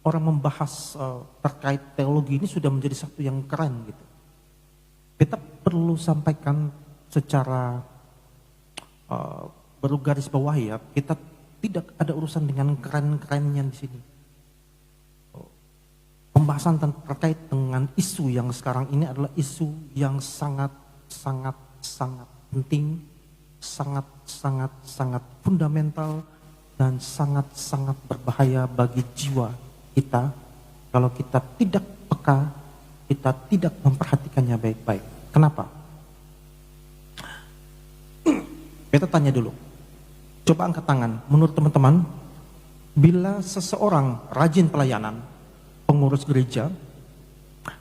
orang membahas terkait teologi ini sudah menjadi satu yang keren gitu. Kita perlu sampaikan secara bergaris bawah ya, kita tidak ada urusan dengan keren-kerennya di sini. Pembahasan terkait dengan isu yang sekarang ini adalah isu yang sangat penting, sangat fundamental dan sangat berbahaya bagi jiwa kita kalau kita tidak peka, kita tidak memperhatikannya baik-baik. Kenapa? Kita tanya dulu. Coba angkat tangan. Menurut teman-teman, bila seseorang rajin pelayanan, pengurus gereja,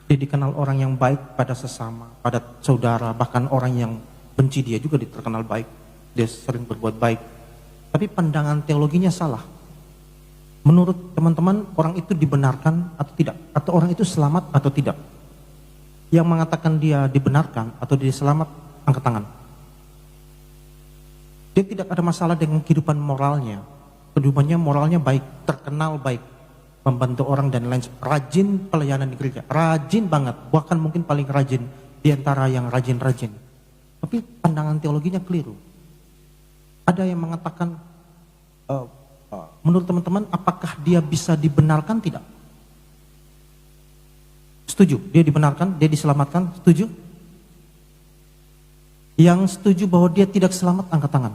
dia dikenal orang yang baik pada sesama, pada saudara, bahkan orang yang benci dia juga terkenal baik. Dia sering berbuat baik. Tapi pandangan teologinya salah. Menurut teman-teman, orang itu dibenarkan atau tidak? Atau orang itu selamat atau tidak? Yang mengatakan dia dibenarkan atau dia selamat, angkat tangan. Dia tidak ada masalah dengan kehidupan moralnya. Kehidupannya moralnya baik, terkenal baik, membantu orang dan lain sebagainya. Rajin pelayanan di gereja, rajin banget, bahkan mungkin paling rajin di antara yang rajin-rajin. Tapi pandangan teologinya keliru. Ada yang mengatakan, menurut teman-teman, apakah dia bisa dibenarkan? Tidak. Setuju? Dia dibenarkan, dia diselamatkan? Setuju? Yang setuju bahwa dia tidak selamat, angkat tangan.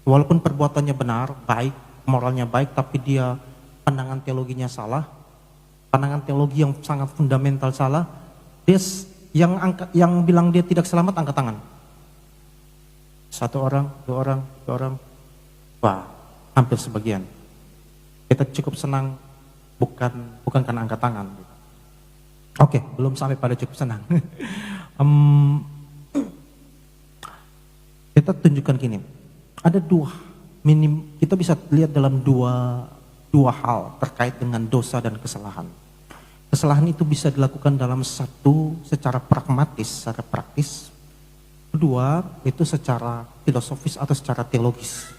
Walaupun perbuatannya benar, baik, moralnya baik, tapi dia pandangan teologinya salah, pandangan teologi yang sangat fundamental salah. Dia yang bilang dia tidak selamat, angkat tangan. 1 orang, 2 orang, 3 orang. Wah, hampir sebagian. Kita cukup senang, bukan karena angkat tangan. Oke, belum sampai pada cukup senang. Kita tunjukkan gini, ada kita bisa lihat dalam dua hal terkait dengan dosa dan kesalahan. Kesalahan itu bisa dilakukan dalam satu secara pragmatis, secara praktis. Kedua, itu secara filosofis atau secara teologis.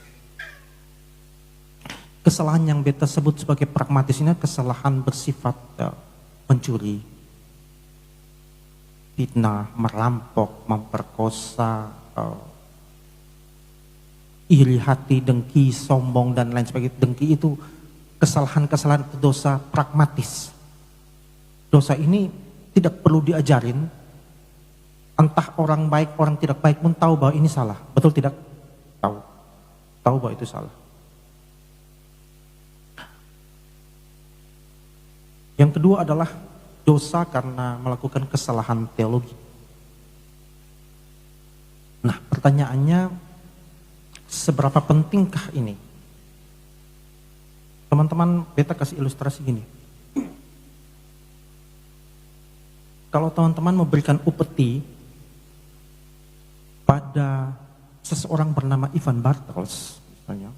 Kesalahan yang beta sebut sebagai pragmatis ini kesalahan bersifat mencuri, fitnah, merampok, memperkosa, iri hati, dengki, sombong dan lain sebagainya. Dengki itu kesalahan-kesalahan itu dosa pragmatis. Dosa ini tidak perlu diajarin. Entah orang baik, orang tidak baik pun tahu bahwa ini salah. Betul tidak? Tahu. Tahu bahwa itu salah. Yang kedua adalah dosa karena melakukan kesalahan teologi. Nah, pertanyaannya, seberapa pentingkah ini? Teman-teman, beta kasih ilustrasi gini. Kalau teman-teman memberikan upeti pada seseorang bernama Ivan Bartels, misalnya,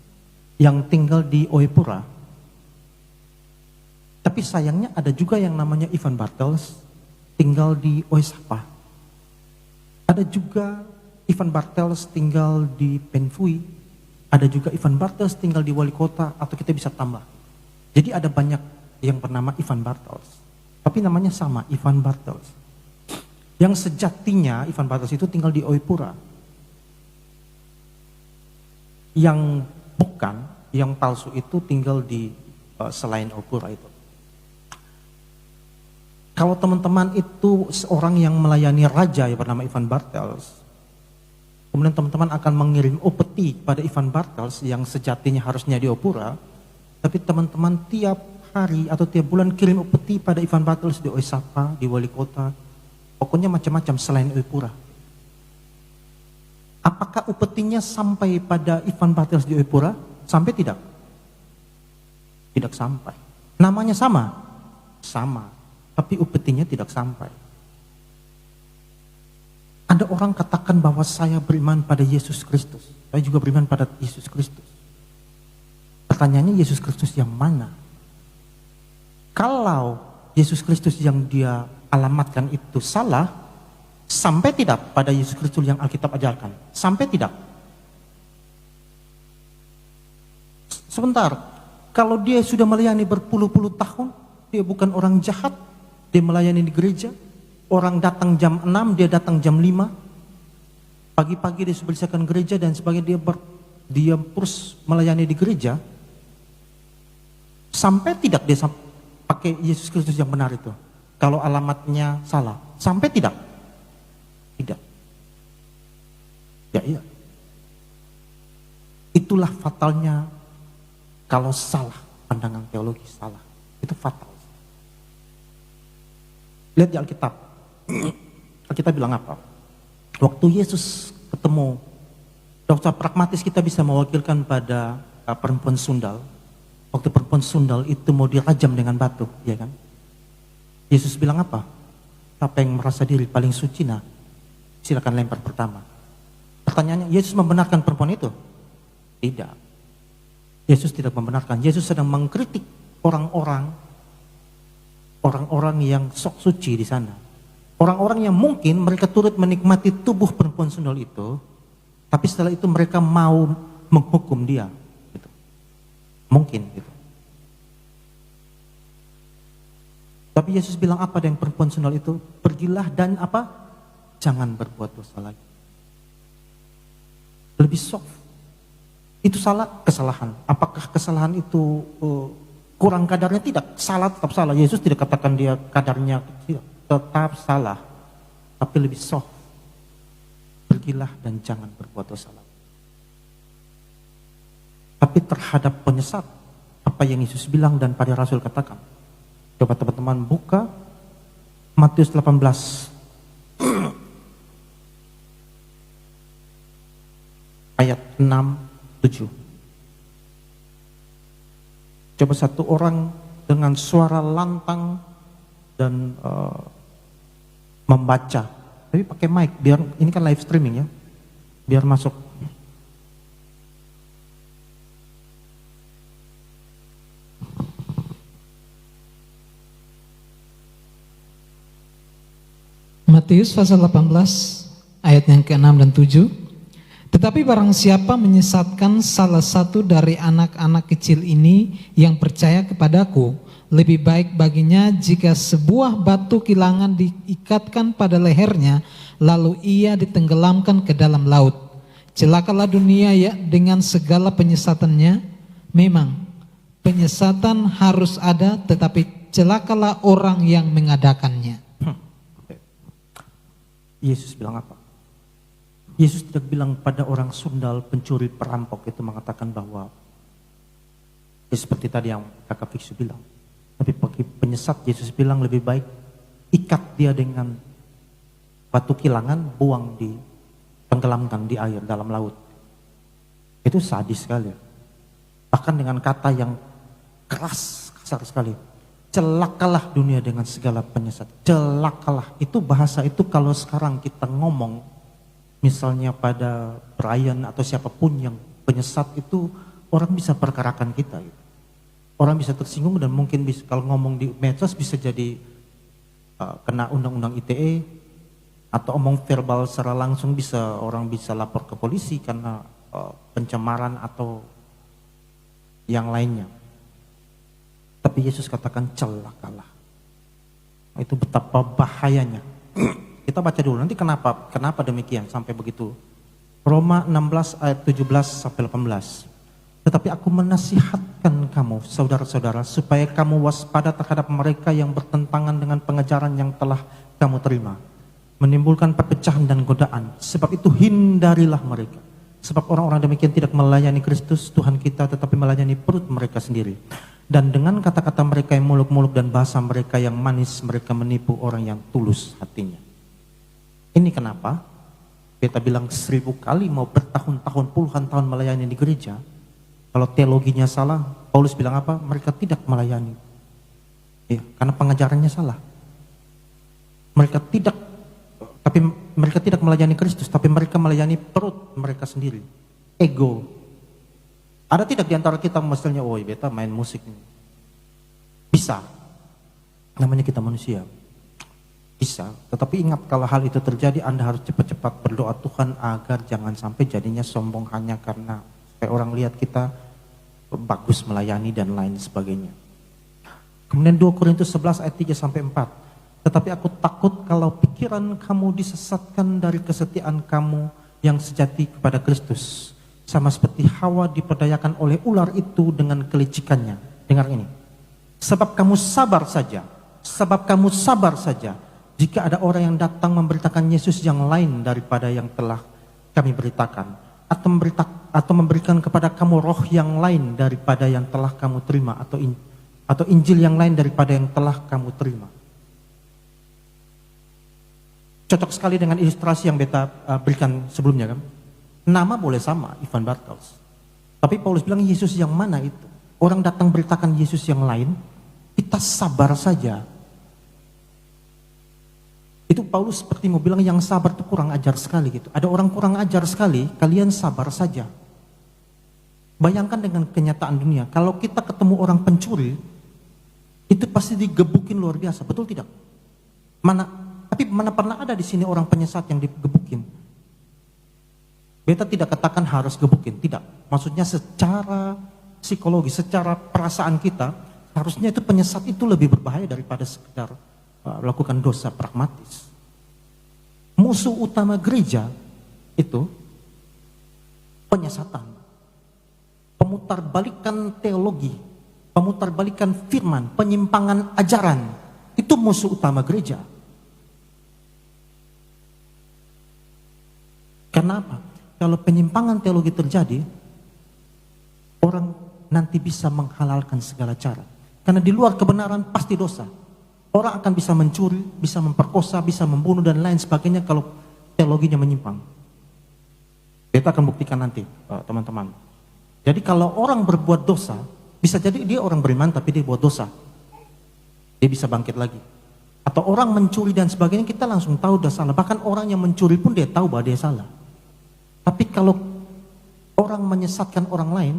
yang tinggal di Oepura, tapi sayangnya ada juga yang namanya Ivan Bartels tinggal di Oesapa. Ada juga Ivan Bartels tinggal di Penfui, ada juga Ivan Bartels tinggal di wali kota, atau kita bisa tambah. Jadi ada banyak yang bernama Ivan Bartels, tapi namanya sama, Ivan Bartels. Yang sejatinya Ivan Bartels itu tinggal di Oepura. Yang bukan, yang palsu itu tinggal di selain Oepura itu. Kalau teman-teman itu seorang yang melayani raja yang bernama Ivan Bartels, kemudian teman-teman akan mengirim upeti pada Ivan Bartels yang sejatinya harusnya di Oepura, tapi teman-teman tiap hari atau tiap bulan kirim upeti pada Ivan Bartels di Oesapa, di wali kota, pokoknya macam-macam selain Oepura. Apakah upetinya sampai pada Ivan Bartels di Oepura? Sampai tidak? Tidak sampai. Namanya sama? Sama. Tapi upetinya tidak sampai. Ada orang katakan bahwa saya beriman pada Yesus Kristus. Saya juga beriman pada Yesus Kristus. Pertanyaannya, Yesus Kristus yang mana? Kalau Yesus Kristus yang dia alamatkan itu salah, sampai tidak pada Yesus Kristus yang Alkitab ajarkan? Sampai tidak? Sebentar, Kalau dia sudah melayani berpuluh-puluh tahun, dia bukan orang jahat, dia melayani di gereja. Orang datang jam 6, dia datang jam 5. Pagi-pagi dia sudah bersihkan gereja dan sebagainya, dia terus melayani di gereja. Sampai tidak dia pakai Yesus Kristus yang benar itu. Kalau alamatnya salah, sampai tidak? Tidak. Ya iya. Itulah fatalnya kalau salah, pandangan teologi salah. Itu fatal. Lihat di Alkitab. Alkitab bilang apa? Waktu Yesus ketemu, dokter pragmatis kita bisa mewakilkan pada perempuan sundal. Waktu perempuan sundal itu mau dirajam dengan batu, ya kan? Yesus bilang apa? Siapa yang merasa diri paling suci, nah silakan lempar pertama. Pertanyaannya, Yesus membenarkan perempuan itu? Tidak. Yesus tidak membenarkan. Yesus sedang mengkritik orang-orang yang sok suci di sana. Orang-orang yang mungkin mereka turut menikmati tubuh perempuan sundal itu, tapi setelah itu mereka mau menghukum dia. Gitu. Mungkin gitu. Tapi Yesus bilang apa dengan perempuan sundal itu? Pergilah dan apa? Jangan berbuat dosa lagi. Lebih soft. Itu salah, kesalahan. Apakah kesalahan itu kurang kadarnya? Tidak. Salah tetap salah. Yesus tidak katakan dia kadarnya kecil. Tetap salah, tapi lebih soft. Pergilah dan jangan berbuat dosa lagi. Tapi terhadap penyesat, apa yang Yesus bilang dan para rasul katakan. Coba teman-teman buka Matius 18. Ayat 6-7. Coba satu orang dengan suara lantang dan membaca, tapi pakai mic, biar ini kan live streaming ya, biar masuk. Matius pasal 18 ayat yang ke-6 dan 7. Tetapi barang siapa menyesatkan salah satu dari anak-anak kecil ini yang percaya kepadaku, lebih baik baginya jika sebuah batu kilangan diikatkan pada lehernya, lalu ia ditenggelamkan ke dalam laut. Celakalah dunia ya dengan segala penyesatannya. Memang penyesatan harus ada, tetapi celakalah orang yang mengadakannya. Yesus bilang apa? Yesus tidak bilang pada orang sundal, pencuri, perampok itu mengatakan bahwa seperti tadi yang kakak Fiksu bilang. Tapi bagi penyesat, Yesus bilang lebih baik ikat dia dengan batu kilangan, buang tenggelamkan di air dalam laut. Itu sadis sekali. Bahkan dengan kata yang keras, kasar sekali. Celakalah dunia dengan segala penyesat. Celakalah, itu bahasa itu kalau sekarang kita ngomong, misalnya pada Brian atau siapapun yang penyesat itu, orang bisa perkarakan kita gitu. Orang bisa tersinggung dan mungkin bisa, kalau ngomong di medsos bisa jadi kena undang-undang ITE, atau omong verbal secara langsung orang bisa lapor ke polisi karena pencemaran atau yang lainnya. Tapi Yesus katakan celakalah. Itu betapa bahayanya. Kita baca dulu nanti kenapa demikian sampai begitu. Roma 16 ayat 17 sampai 18. Tetapi aku menasihatkan kamu, saudara-saudara, supaya kamu waspada terhadap mereka yang bertentangan dengan pengajaran yang telah kamu terima, menimbulkan perpecahan dan godaan. Sebab itu hindarilah mereka. Sebab orang-orang demikian tidak melayani Kristus Tuhan kita, tetapi melayani perut mereka sendiri. Dan dengan kata-kata mereka yang muluk-muluk dan bahasa mereka yang manis, mereka menipu orang yang tulus hatinya. Ini kenapa kita bilang 1000 kali mau bertahun-tahun, puluhan tahun melayani di gereja. Kalau teologinya salah, Paulus bilang apa? Mereka tidak melayani. Ya, karena pengajarannya salah. Mereka tidak melayani Kristus, tapi mereka melayani perut mereka sendiri. Ego. Ada tidak di antara kita misalnya, oh beta main musik ini. Bisa. Namanya kita manusia. Bisa. Tetapi ingat kalau hal itu terjadi, Anda harus cepat-cepat berdoa Tuhan agar jangan sampai jadinya sombong hanya karena supaya orang lihat kita bagus melayani dan lain sebagainya. Kemudian 2 Korintus 11 ayat 3 sampai 4. Tetapi aku takut kalau pikiran kamu disesatkan dari kesetiaan kamu yang sejati kepada Kristus. Sama seperti Hawa diperdayakan oleh ular itu dengan kelicikannya. Dengar ini. Sebab kamu sabar saja. Jika ada orang yang datang memberitakan Yesus yang lain daripada yang telah kami beritakan. Atau memberikan kepada kamu roh yang lain daripada yang telah kamu terima. Atau Injil yang lain daripada yang telah kamu terima. Cocok sekali dengan ilustrasi yang beta berikan sebelumnya kan. Nama boleh sama, Ivan Bartels. Tapi Paulus bilang Yesus yang mana itu? Orang datang beritakan Yesus yang lain, kita sabar saja. Itu Paulus seperti mau bilang yang sabar itu kurang ajar sekali gitu. Ada orang kurang ajar sekali, kalian sabar saja. Bayangkan dengan kenyataan dunia, kalau kita ketemu orang pencuri, itu pasti digebukin luar biasa, betul tidak? Tapi mana pernah ada di sini orang penyesat yang digebukin? Beta tidak katakan harus gebukin, tidak. Maksudnya secara psikologi, secara perasaan kita, harusnya itu penyesat itu lebih berbahaya daripada sekedar melakukan dosa pragmatis. Musuh utama gereja itu penyesatan. Pemutarbalikan teologi, pemutarbalikan firman, penyimpangan ajaran, itu musuh utama gereja. Kenapa? Kalau penyimpangan teologi terjadi, orang nanti bisa menghalalkan segala cara. Karena di luar kebenaran pasti dosa. Orang akan bisa mencuri, bisa memperkosa, bisa membunuh dan lain sebagainya kalau teologinya menyimpang. Kita akan buktikan nanti, teman-teman. Jadi kalau orang berbuat dosa, bisa jadi dia orang beriman tapi dia buat dosa. Dia bisa bangkit lagi. Atau orang mencuri dan sebagainya, kita langsung tahu dia salah. Bahkan orang yang mencuri pun dia tahu bahwa dia salah. Tapi kalau orang menyesatkan orang lain,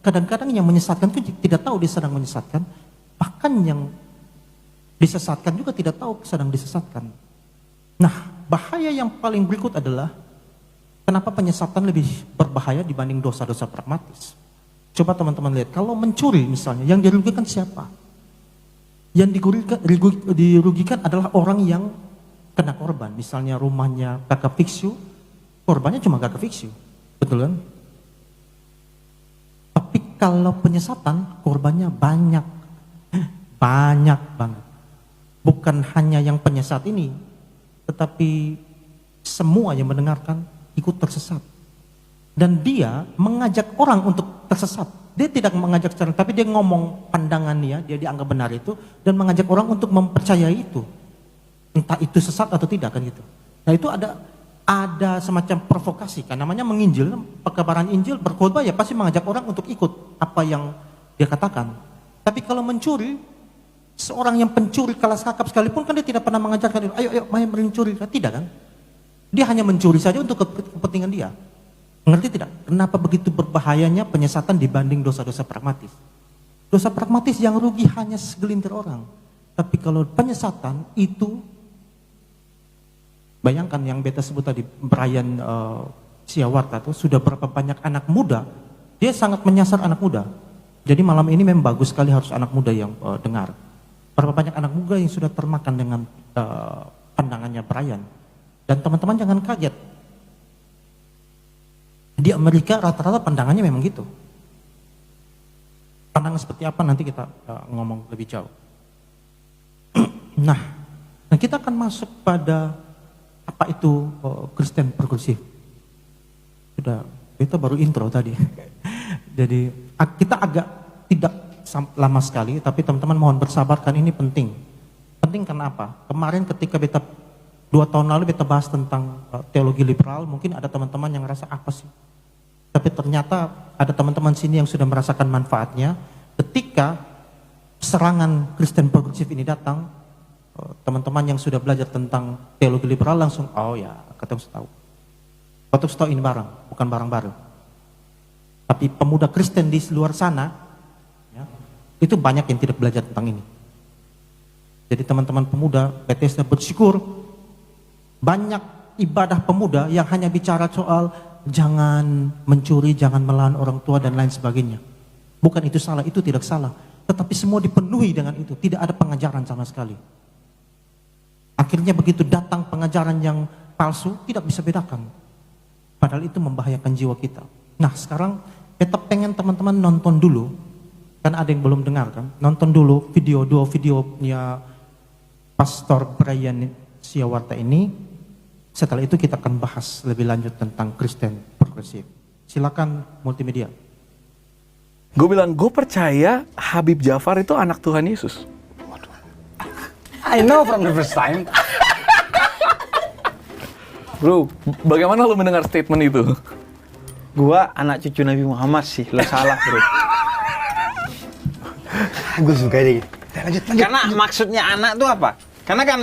kadang-kadang yang menyesatkan itu tidak tahu dia sedang menyesatkan. Bahkan yang disesatkan juga tidak tahu sedang disesatkan. Nah, bahaya yang paling berikut adalah kenapa penyesatan lebih berbahaya dibanding dosa-dosa pragmatis. Coba teman-teman lihat, kalau mencuri misalnya, yang dirugikan siapa? Yang dirugikan adalah orang yang kena korban. Misalnya rumahnya kakak fiksu, korbannya cuma kakak fiksu, betul kan? Tapi kalau penyesatan, korbannya banyak banget. Bukan hanya yang penyesat ini, tetapi semua yang mendengarkan ikut tersesat. Dan dia mengajak orang untuk tersesat. Dia tidak mengajak secara, tapi dia ngomong pandangan dia dianggap benar itu, dan mengajak orang untuk mempercayai itu. Entah itu sesat atau tidak kan gitu. Nah itu ada semacam provokasi kan, namanya menginjil, pekabaran Injil, berkhotbah ya pasti mengajak orang untuk ikut apa yang dia katakan. Tapi kalau mencuri, seorang yang pencuri kelas kakap sekalipun kan dia tidak pernah mengajarkan, ayo main mencuri, tidak kan? Dia hanya mencuri saja untuk kepentingan dia. Mengerti tidak? Kenapa begitu berbahayanya penyesatan dibanding dosa-dosa pragmatis? Dosa pragmatis yang rugi hanya segelintir orang. Tapi kalau penyesatan itu, bayangkan yang beta sebut tadi, Brian Siawarta itu sudah berapa banyak anak muda, dia sangat menyasar anak muda. Jadi malam ini memang bagus sekali harus anak muda yang dengar. Berapa banyak anak muda yang sudah termakan dengan pandangannya Brian. Dan teman-teman jangan kaget. Di Amerika rata-rata pandangannya memang gitu. Pandangan seperti apa nanti kita ngomong lebih jauh. Nah, kita akan masuk pada apa itu Kristen progresif. Sudah, kita baru intro tadi. Jadi kita agak tidak lama sekali, tapi teman-teman mohon bersabar kan ini penting. Penting kenapa? Kemarin ketika beta 2 tahun lalu beta bahas tentang teologi liberal, mungkin ada teman-teman yang ngerasa apa sih? Tapi ternyata ada teman-teman sini yang sudah merasakan manfaatnya. Ketika serangan Kristen progresif ini datang, teman-teman yang sudah belajar tentang teologi liberal langsung, oh ya, ketemu tahu. Ketemu tahu ini barang, bukan barang baru. Tapi pemuda Kristen di luar sana, ya, itu banyak yang tidak belajar tentang ini. Jadi teman-teman pemuda, Bethesda bersyukur, banyak ibadah pemuda yang hanya bicara soal jangan mencuri, jangan melawan orang tua dan lain sebagainya. Bukan itu salah, itu tidak salah. Tetapi semua dipenuhi dengan itu. Tidak ada pengajaran sama sekali. Akhirnya begitu datang pengajaran yang palsu, tidak bisa bedakan. Padahal itu membahayakan jiwa kita. Nah sekarang kita pengen teman-teman nonton dulu. Kan ada yang belum dengar kan. Nonton dulu dua videonya Pastor Brian Siawarta ini. Setelah itu kita akan bahas lebih lanjut tentang Kristen progresif. Silakan multimedia. Gue bilang, gue percaya Habib Jafar itu anak Tuhan Yesus. I know from the first time. Bro, bagaimana lo mendengar statement itu? Gua anak cucu Nabi Muhammad sih, lo salah bro. Gue suka deh. Lanjut. Karena maksudnya anak tuh apa? Karena kan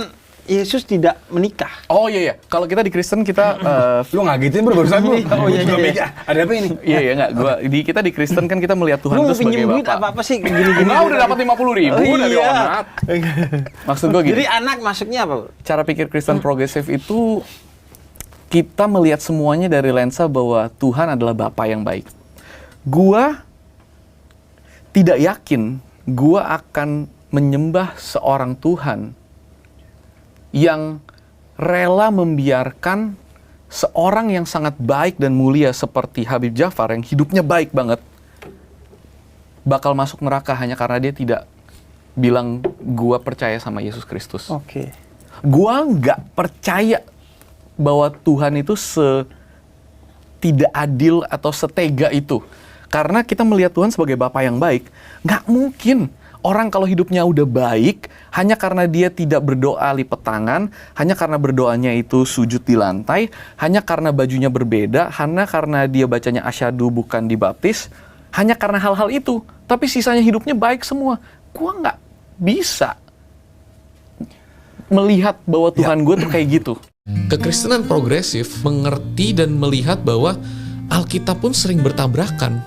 Yesus tidak menikah. Oh iya, kalau kita di Kristen kita Lu ngagetin bro barusan lu. Oh iya. Ada apa ini? iya enggak, kita di Kristen kan kita melihat Tuhan Lu itu mau pinjem sebagai duit Bapa. apa sih gini-gini? Enggak, udah dapat 50.000 dari Onat. Maksud gue gini, Jadi anak maksudnya apa bro? cara pikir Kristen progresif itu kita melihat semuanya dari lensa bahwa Tuhan adalah Bapa yang baik. Gua tidak yakin gua akan menyembah seorang Tuhan yang rela membiarkan seorang yang sangat baik dan mulia seperti Habib Jafar yang hidupnya baik banget bakal masuk neraka hanya karena dia tidak bilang gua percaya sama Yesus Kristus. Oke. Gua nggak percaya bahwa Tuhan itu tidak adil atau setega itu. Karena kita melihat Tuhan sebagai Bapa yang baik. Nggak mungkin orang kalau hidupnya udah baik, hanya karena dia tidak berdoa lipat tangan, hanya karena berdoanya itu sujud di lantai, hanya karena bajunya berbeda, hanya karena dia bacanya asyhadu bukan dibaptis, hanya karena hal-hal itu. Tapi sisanya hidupnya baik semua. Gua nggak bisa melihat bahwa Tuhan gue tuh kayak gitu. Kekristenan progresif mengerti dan melihat bahwa Alkitab pun sering bertabrakan.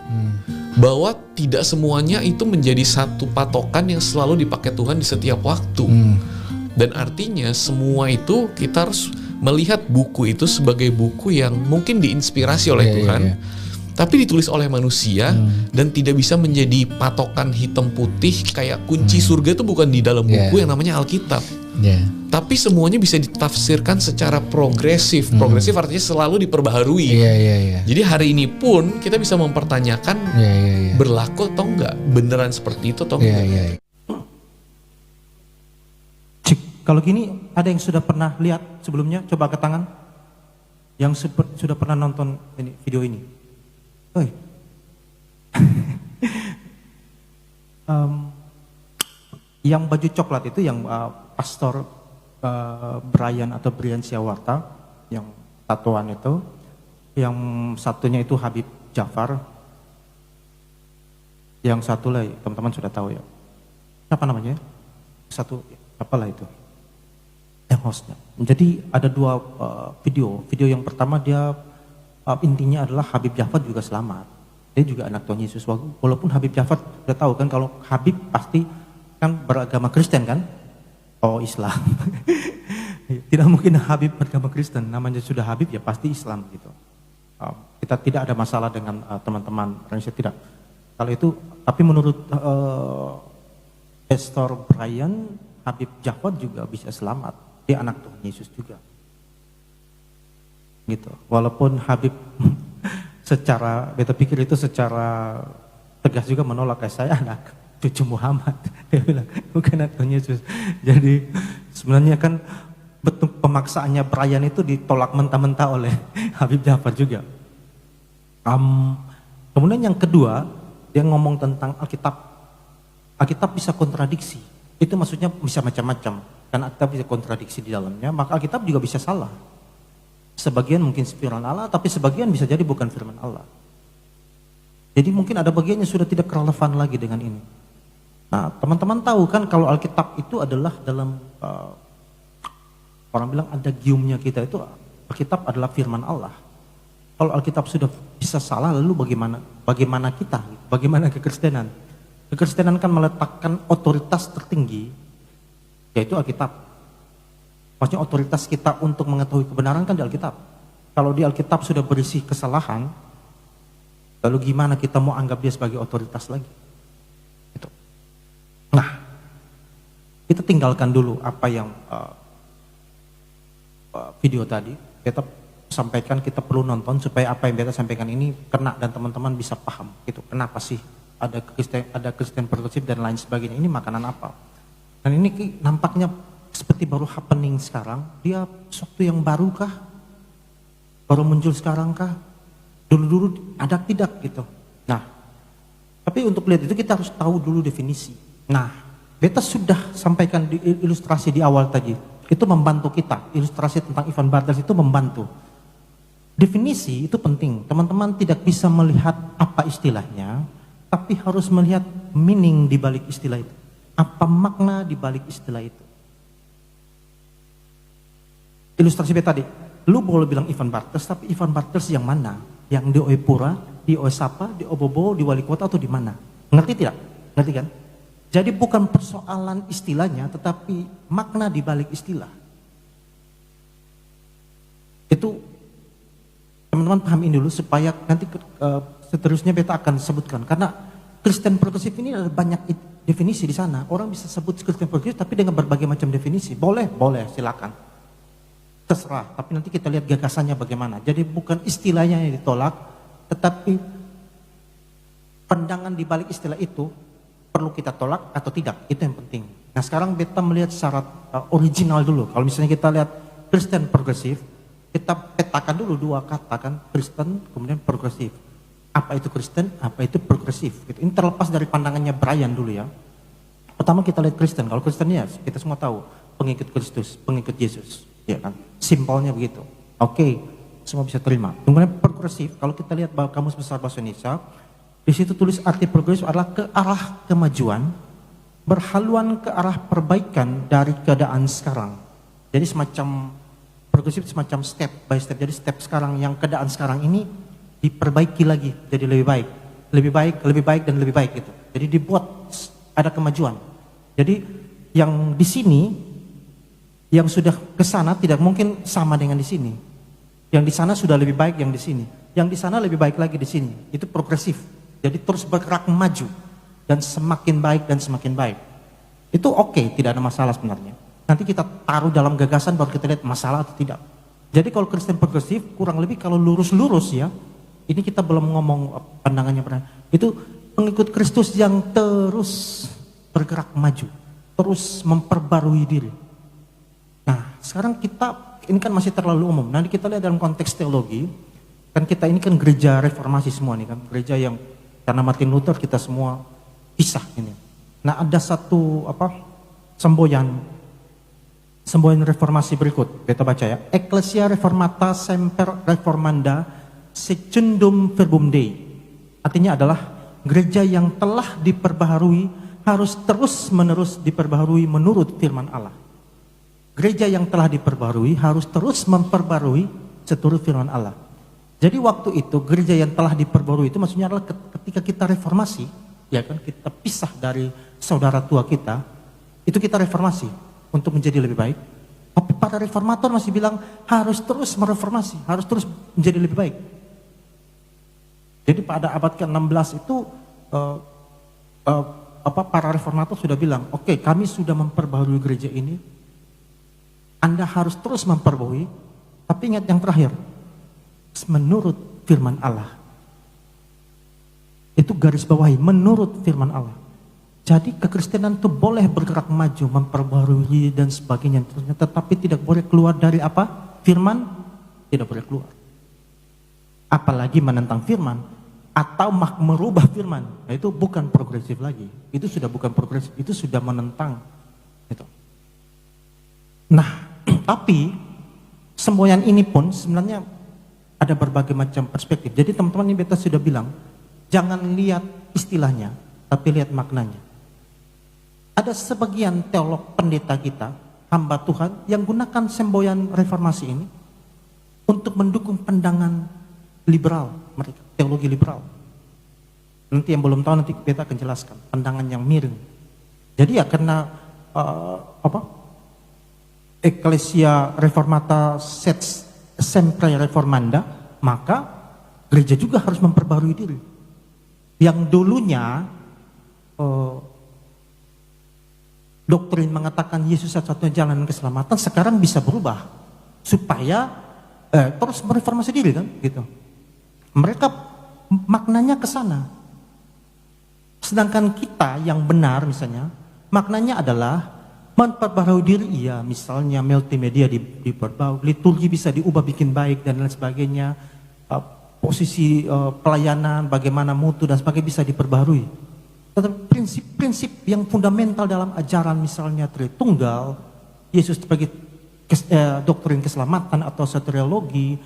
Bahwa tidak semuanya itu menjadi satu patokan yang selalu dipakai Tuhan di setiap waktu. Dan artinya semua itu kita harus melihat buku itu sebagai buku yang mungkin diinspirasi oleh Tuhan. Tapi ditulis oleh manusia dan tidak bisa menjadi patokan hitam putih kayak kunci surga itu bukan di dalam buku yang namanya Alkitab. Tapi semuanya bisa ditafsirkan secara progresif. Progresif artinya selalu diperbaharui. Jadi hari ini pun kita bisa mempertanyakan berlaku atau enggak, beneran seperti itu atau enggak. Cik, kalau gini ada yang sudah pernah lihat sebelumnya? Coba angkat tangan. Yang sudah pernah nonton ini video ini. Oi. Yang baju coklat itu yang Pastor Brian atau Brian Siawarta yang tatuan itu, yang satunya itu Habib Jafar, yang satu lagi teman-teman sudah tahu ya, siapa namanya? Satu apalah itu, yang hostnya. Jadi ada dua video yang pertama dia intinya adalah Habib Jafar juga selamat, dia juga anak Tuhan Yesus. Walaupun Habib Jafar sudah tahu kan kalau Habib pasti kan beragama Kristen kan. Oh Islam. Tidak mungkin Habib beragama Kristen, namanya sudah Habib ya pasti Islam gitu. Kita tidak ada masalah dengan teman-teman Indonesia, tidak. Kalau itu, tapi menurut Pastor Brian, Habib Jafar juga bisa selamat. Dia anak Tuhan Yesus juga. Gitu. Walaupun Habib secara, beta pikir itu secara tegas juga menolak, kayak saya anak cucu Muhammad, dia bilang bukan anak Tuhan Yesus. Jadi sebenarnya kan bentuk pemaksaannya Brian itu ditolak mentah-mentah oleh Habib Jafar juga. Kemudian yang kedua dia ngomong tentang Alkitab. Alkitab bisa kontradiksi. Itu maksudnya bisa macam-macam. Karena Alkitab bisa kontradiksi di dalamnya, maka Alkitab juga bisa salah. Sebagian mungkin firman Allah, tapi sebagian bisa jadi bukan firman Allah. Jadi mungkin ada bagian yang sudah tidak relevan lagi dengan ini. Nah, teman-teman tahu kan kalau Alkitab itu adalah dalam orang bilang ada giumnya kita, itu Alkitab adalah firman Allah. Kalau Alkitab sudah bisa salah, lalu bagaimana kita? Bagaimana kekristenan? Kekristenan kan meletakkan otoritas tertinggi, yaitu Alkitab. Maksudnya otoritas kita untuk mengetahui kebenaran kan di Alkitab. Kalau di Alkitab sudah berisi kesalahan, lalu gimana kita mau anggap dia sebagai otoritas lagi? kita tinggalkan dulu apa yang video tadi. Beta sampaikan kita perlu nonton supaya apa yang beta sampaikan ini kena dan teman-teman bisa paham gitu. Kenapa sih ada Kristen progresif dan lain sebagainya, ini makanan apa. Dan ini nampaknya seperti baru happening sekarang. Dia sesuatu yang baru kah? Baru muncul sekarang kah? Dulu-dulu ada tidak gitu. Nah, tapi untuk lihat itu kita harus tahu dulu definisi. Nah, beta sudah sampaikan di ilustrasi di awal tadi. Itu membantu kita. Ilustrasi tentang Ivan Bartels itu membantu. Definisi itu penting. Teman-teman tidak bisa melihat apa istilahnya, tapi harus melihat meaning di balik istilah itu. Apa makna di balik istilah itu. Ilustrasi beta tadi. Lu boleh bilang Ivan Bartels, tapi Ivan Bartels yang mana? Yang di Oepura, di Oesapa, di Obobo, di Wali Kota, atau di mana? Ngerti tidak? Ngerti kan? Jadi bukan persoalan istilahnya, tetapi makna di balik istilah. Itu teman-teman pahamin dulu supaya nanti seterusnya beta akan sebutkan. Karena Kristen progresif ini ada banyak definisi di sana. Orang bisa sebut Kristen progresif tapi dengan berbagai macam definisi. Boleh, silakan. Terserah, tapi nanti kita lihat gagasannya bagaimana. Jadi bukan istilahnya yang ditolak, tetapi pandangan di balik istilah itu perlu kita tolak atau tidak, itu yang penting. Nah sekarang beta melihat syarat original dulu. Kalau misalnya kita lihat Kristen progresif, kita petakan dulu dua kata kan, Kristen kemudian progresif. Apa itu Kristen, apa itu progresif. Gitu. Ini terlepas dari pandangannya Brian dulu ya. Pertama kita lihat Kristen. Kalau Kristen ya kita semua tahu pengikut Kristus, pengikut Yesus. Ya kan, simpelnya begitu. Oke, semua bisa terima. Kemudian progresif, kalau kita lihat Kamus Besar Bahasa Indonesia, di situ tulis arti progresif adalah ke arah kemajuan, berhaluan ke arah perbaikan dari keadaan sekarang. Jadi semacam progresif semacam step by step. Jadi step sekarang yang keadaan sekarang ini diperbaiki lagi jadi lebih baik, dan lebih baik gitu. Jadi dibuat ada kemajuan. Jadi yang di sini yang sudah ke sana tidak mungkin sama dengan di sini. Yang di sana sudah lebih baik yang di sini. Yang di sana lebih baik lagi di sini. Itu progresif. Jadi terus bergerak maju dan semakin baik dan semakin baik. Itu oke, tidak ada masalah sebenarnya. Nanti kita taruh dalam gagasan baru kita lihat masalah atau tidak. Jadi kalau Kristen progresif kurang lebih kalau lurus-lurus ya. Ini kita belum ngomong pandangannya. Itu pengikut Kristus yang terus bergerak maju, terus memperbarui diri. Nah, sekarang kita, ini kan masih terlalu umum. Nanti kita lihat dalam konteks teologi, kan kita ini kan gereja reformasi semua nih kan. Gereja yang karena Martin Luther kita semua pisah ini. Nah, ada satu semboyan reformasi berikut. Kita baca ya. Ecclesia Reformata Semper Reformanda Secundum Verbum Dei. Artinya adalah gereja yang telah diperbaharui harus terus-menerus diperbaharui menurut firman Allah. Gereja yang telah diperbarui harus terus memperbarui seturut firman Allah. Jadi waktu itu gereja yang telah diperbarui itu maksudnya adalah ketika kita reformasi, ya kan kita pisah dari saudara tua kita, itu kita reformasi untuk menjadi lebih baik. Tapi para reformator masih bilang harus terus mereformasi, harus terus menjadi lebih baik. Jadi pada abad ke-16 itu para reformator sudah bilang, oke, kami sudah memperbarui gereja ini. Anda harus terus memperbaharui, tapi ingat yang terakhir, menurut firman Allah. Itu garis bawahi, menurut firman Allah. Jadi kekristenan itu boleh bergerak maju, memperbaharui dan sebagainya, tetapi tidak boleh keluar dari apa? Firman, tidak boleh keluar. Apalagi menentang firman, atau merubah firman, nah, itu bukan progresif lagi. Itu sudah bukan progresif, itu sudah menentang. Itu. Nah, tapi semboyan ini pun sebenarnya ada berbagai macam perspektif. Jadi teman-teman ini beta sudah bilang, jangan lihat istilahnya, tapi lihat maknanya. Ada sebagian teolog pendeta kita, hamba Tuhan, yang gunakan semboyan reformasi ini untuk mendukung pandangan liberal mereka, teologi liberal. Nanti yang belum tahu nanti beta akan jelaskan pandangan yang miring. Jadi ya karena Ecclesia Reformata Sempre Reformanda, maka gereja juga harus memperbarui diri. Yang dulunya doktrin mengatakan Yesus satu-satunya jalan keselamatan sekarang bisa berubah supaya terus mereformasi diri kan gitu. Mereka maknanya ke sana. Sedangkan kita yang benar misalnya maknanya adalah memperbarui diri, iya, misalnya multimedia diperbarui, liturgi bisa diubah bikin baik dan lain sebagainya, posisi pelayanan, bagaimana mutu dan sebagainya bisa diperbarui. Tetapi prinsip-prinsip yang fundamental dalam ajaran misalnya Tritunggal, Yesus sebagai doktrin keselamatan atau soteriologi,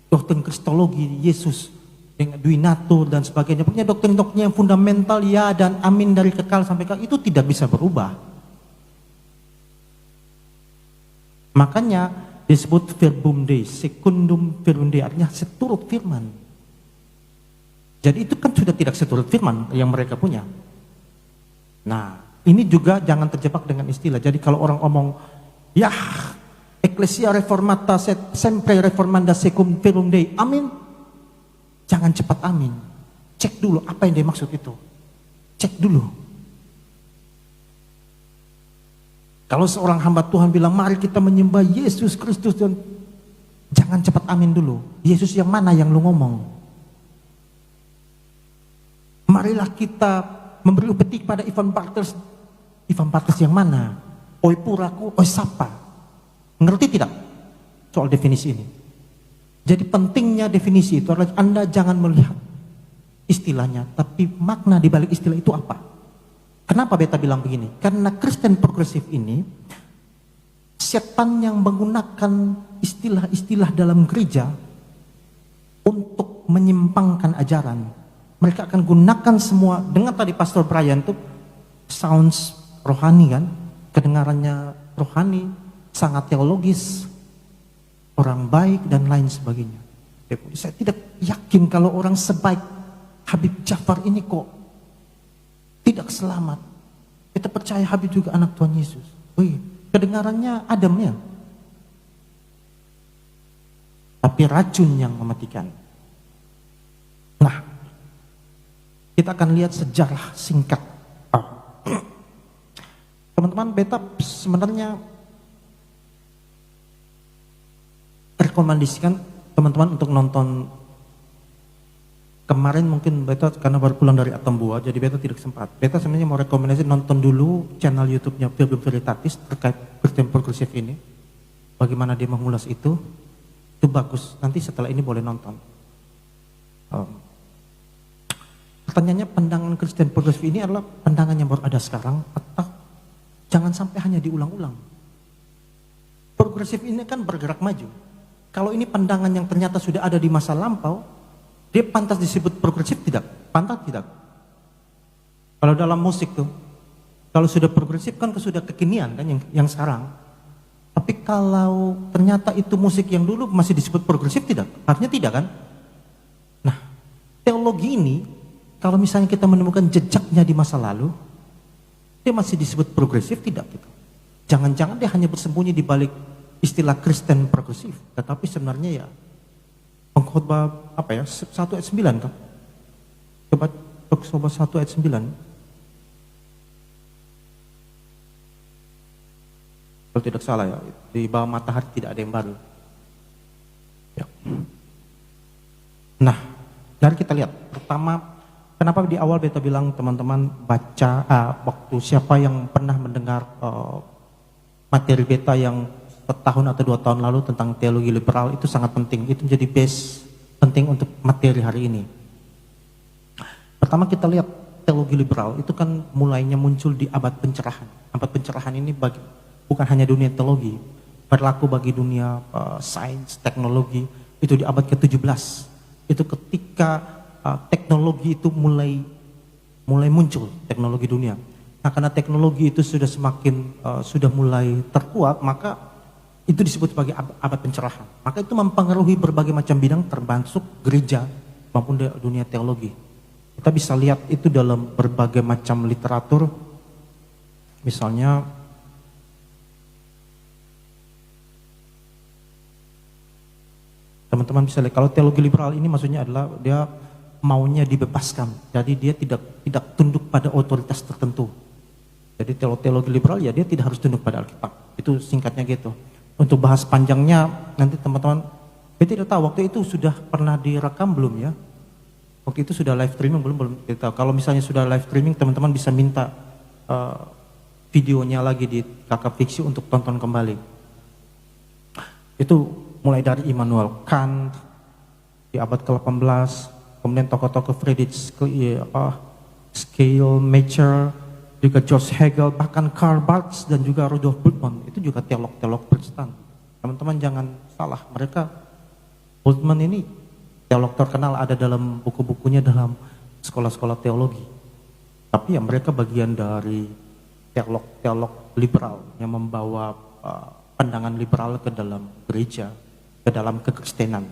doktrin kristologi, Yesus dengan duinatur dan sebagainya, punya doktrin-doktrin yang fundamental ya dan amin dari kekal sampai kekal, itu tidak bisa berubah. Makanya disebut verbum Dei, secundum verbum Dei, artinya seturut firman. Jadi itu kan sudah tidak seturut firman yang mereka punya. Nah, ini juga jangan terjebak dengan istilah. Jadi kalau orang ngomong, ya Ecclesia Reformata sempre reformanda secum verbum Dei, amin. Jangan cepat amin. Cek dulu apa yang dia maksud itu. Cek dulu. Kalau seorang hamba Tuhan bilang, mari kita menyembah Yesus Kristus, dan jangan cepat amin dulu. Yesus yang mana yang lu ngomong? Marilah kita memberi upeti kepada Ivan Bartels. Ivan Bartels yang mana? Oi puraku, oi sapa. Ngerti tidak soal definisi ini? Jadi pentingnya definisi itu adalah Anda jangan melihat istilahnya, tapi makna di balik istilah itu apa? Kenapa beta bilang begini? Karena Kristen progresif ini, setan yang menggunakan istilah-istilah dalam gereja untuk menyimpangkan ajaran. Mereka akan gunakan semua, dengan tadi Pastor Brian tuh sounds rohani kan, kedengarannya rohani, sangat teologis, orang baik dan lain sebagainya. Saya tidak yakin kalau orang sebaik Habib Ja'far ini kok tidak selamat. Kita percaya Habib juga anak Tuhan Yesus. Kedengarannya adem ya. Tapi racun yang mematikan. Nah, kita akan lihat sejarah singkat. Teman-teman, beta sebenarnya rekomendasikan teman-teman untuk nonton. Kemarin mungkin beta karena baru pulang dari Atambua, jadi beta tidak sempat. Beta sebenarnya mau rekomendasi nonton dulu channel YouTube-nya Verbum Veritatis terkait Kristen progresif ini. Bagaimana dia mengulas itu bagus. Nanti setelah ini boleh nonton. Pertanyaannya, pandangan Kristen progresif ini adalah pandangan yang baru ada sekarang atau jangan sampai hanya diulang-ulang. Progresif ini kan bergerak maju. Kalau ini pandangan yang ternyata sudah ada di masa lampau, dia pantas disebut progresif tidak? Pantas tidak? Kalau dalam musik tuh, kalau sudah progresif kan sudah kekinian kan yang sekarang. Tapi kalau ternyata itu musik yang dulu masih disebut progresif tidak? Artinya tidak kan? Nah, teologi ini kalau misalnya kita menemukan jejaknya di masa lalu, dia masih disebut progresif tidak gitu? Jangan-jangan dia hanya bersembunyi di balik istilah Kristen progresif, tetapi sebenarnya ya pengkhotbah apa ya 1 ayat 9 kan? Coba pengkhotbah 1 ayat 9. Kalau tidak salah ya, di bawah matahari tidak ada yang baru. Ya. Nah, mari kita lihat. Pertama, kenapa di awal beta bilang teman-teman baca waktu siapa yang pernah mendengar materi beta yang setahun atau 2 tahun lalu tentang teologi liberal, itu sangat penting. Itu menjadi base penting untuk materi hari ini. Pertama kita lihat teologi liberal itu kan mulainya muncul di abad pencerahan. Abad pencerahan ini bukan hanya dunia teologi, berlaku bagi dunia sains, teknologi. Itu di abad ke-17. Itu ketika teknologi itu mulai muncul, teknologi dunia. Nah, karena teknologi itu sudah semakin sudah mulai terkuat, maka itu disebut sebagai abad pencerahan. Maka itu mempengaruhi berbagai macam bidang termasuk gereja maupun dunia teologi. Kita bisa lihat itu dalam berbagai macam literatur. Misalnya teman-teman bisa lihat kalau teologi liberal ini maksudnya adalah dia maunya dibebaskan. Jadi dia tidak tunduk pada otoritas tertentu. Jadi teologi liberal ya dia tidak harus tunduk pada Alkitab. Itu singkatnya gitu. Untuk bahas panjangnya nanti teman-teman, saya tidak tahu waktu itu sudah pernah direkam belum ya? Waktu itu sudah live streaming belum kita tahu. Kalau misalnya sudah live streaming, teman-teman bisa minta videonya lagi di Kakak Fiksi untuk tonton kembali. Itu mulai dari Immanuel Kant di abad ke-18, kemudian tokoh-tokoh Friedrich Schleiermacher, juga George Hegel, bahkan Karl Barth dan juga Rudolf Bultmann, itu juga teolog-teolog Protestan. Teman-teman jangan salah, mereka Bultmann ini teolog terkenal, ada dalam buku-bukunya dalam sekolah-sekolah teologi. Tapi ya mereka bagian dari teolog-teolog liberal yang membawa pandangan liberal ke dalam gereja, ke dalam kekristenan.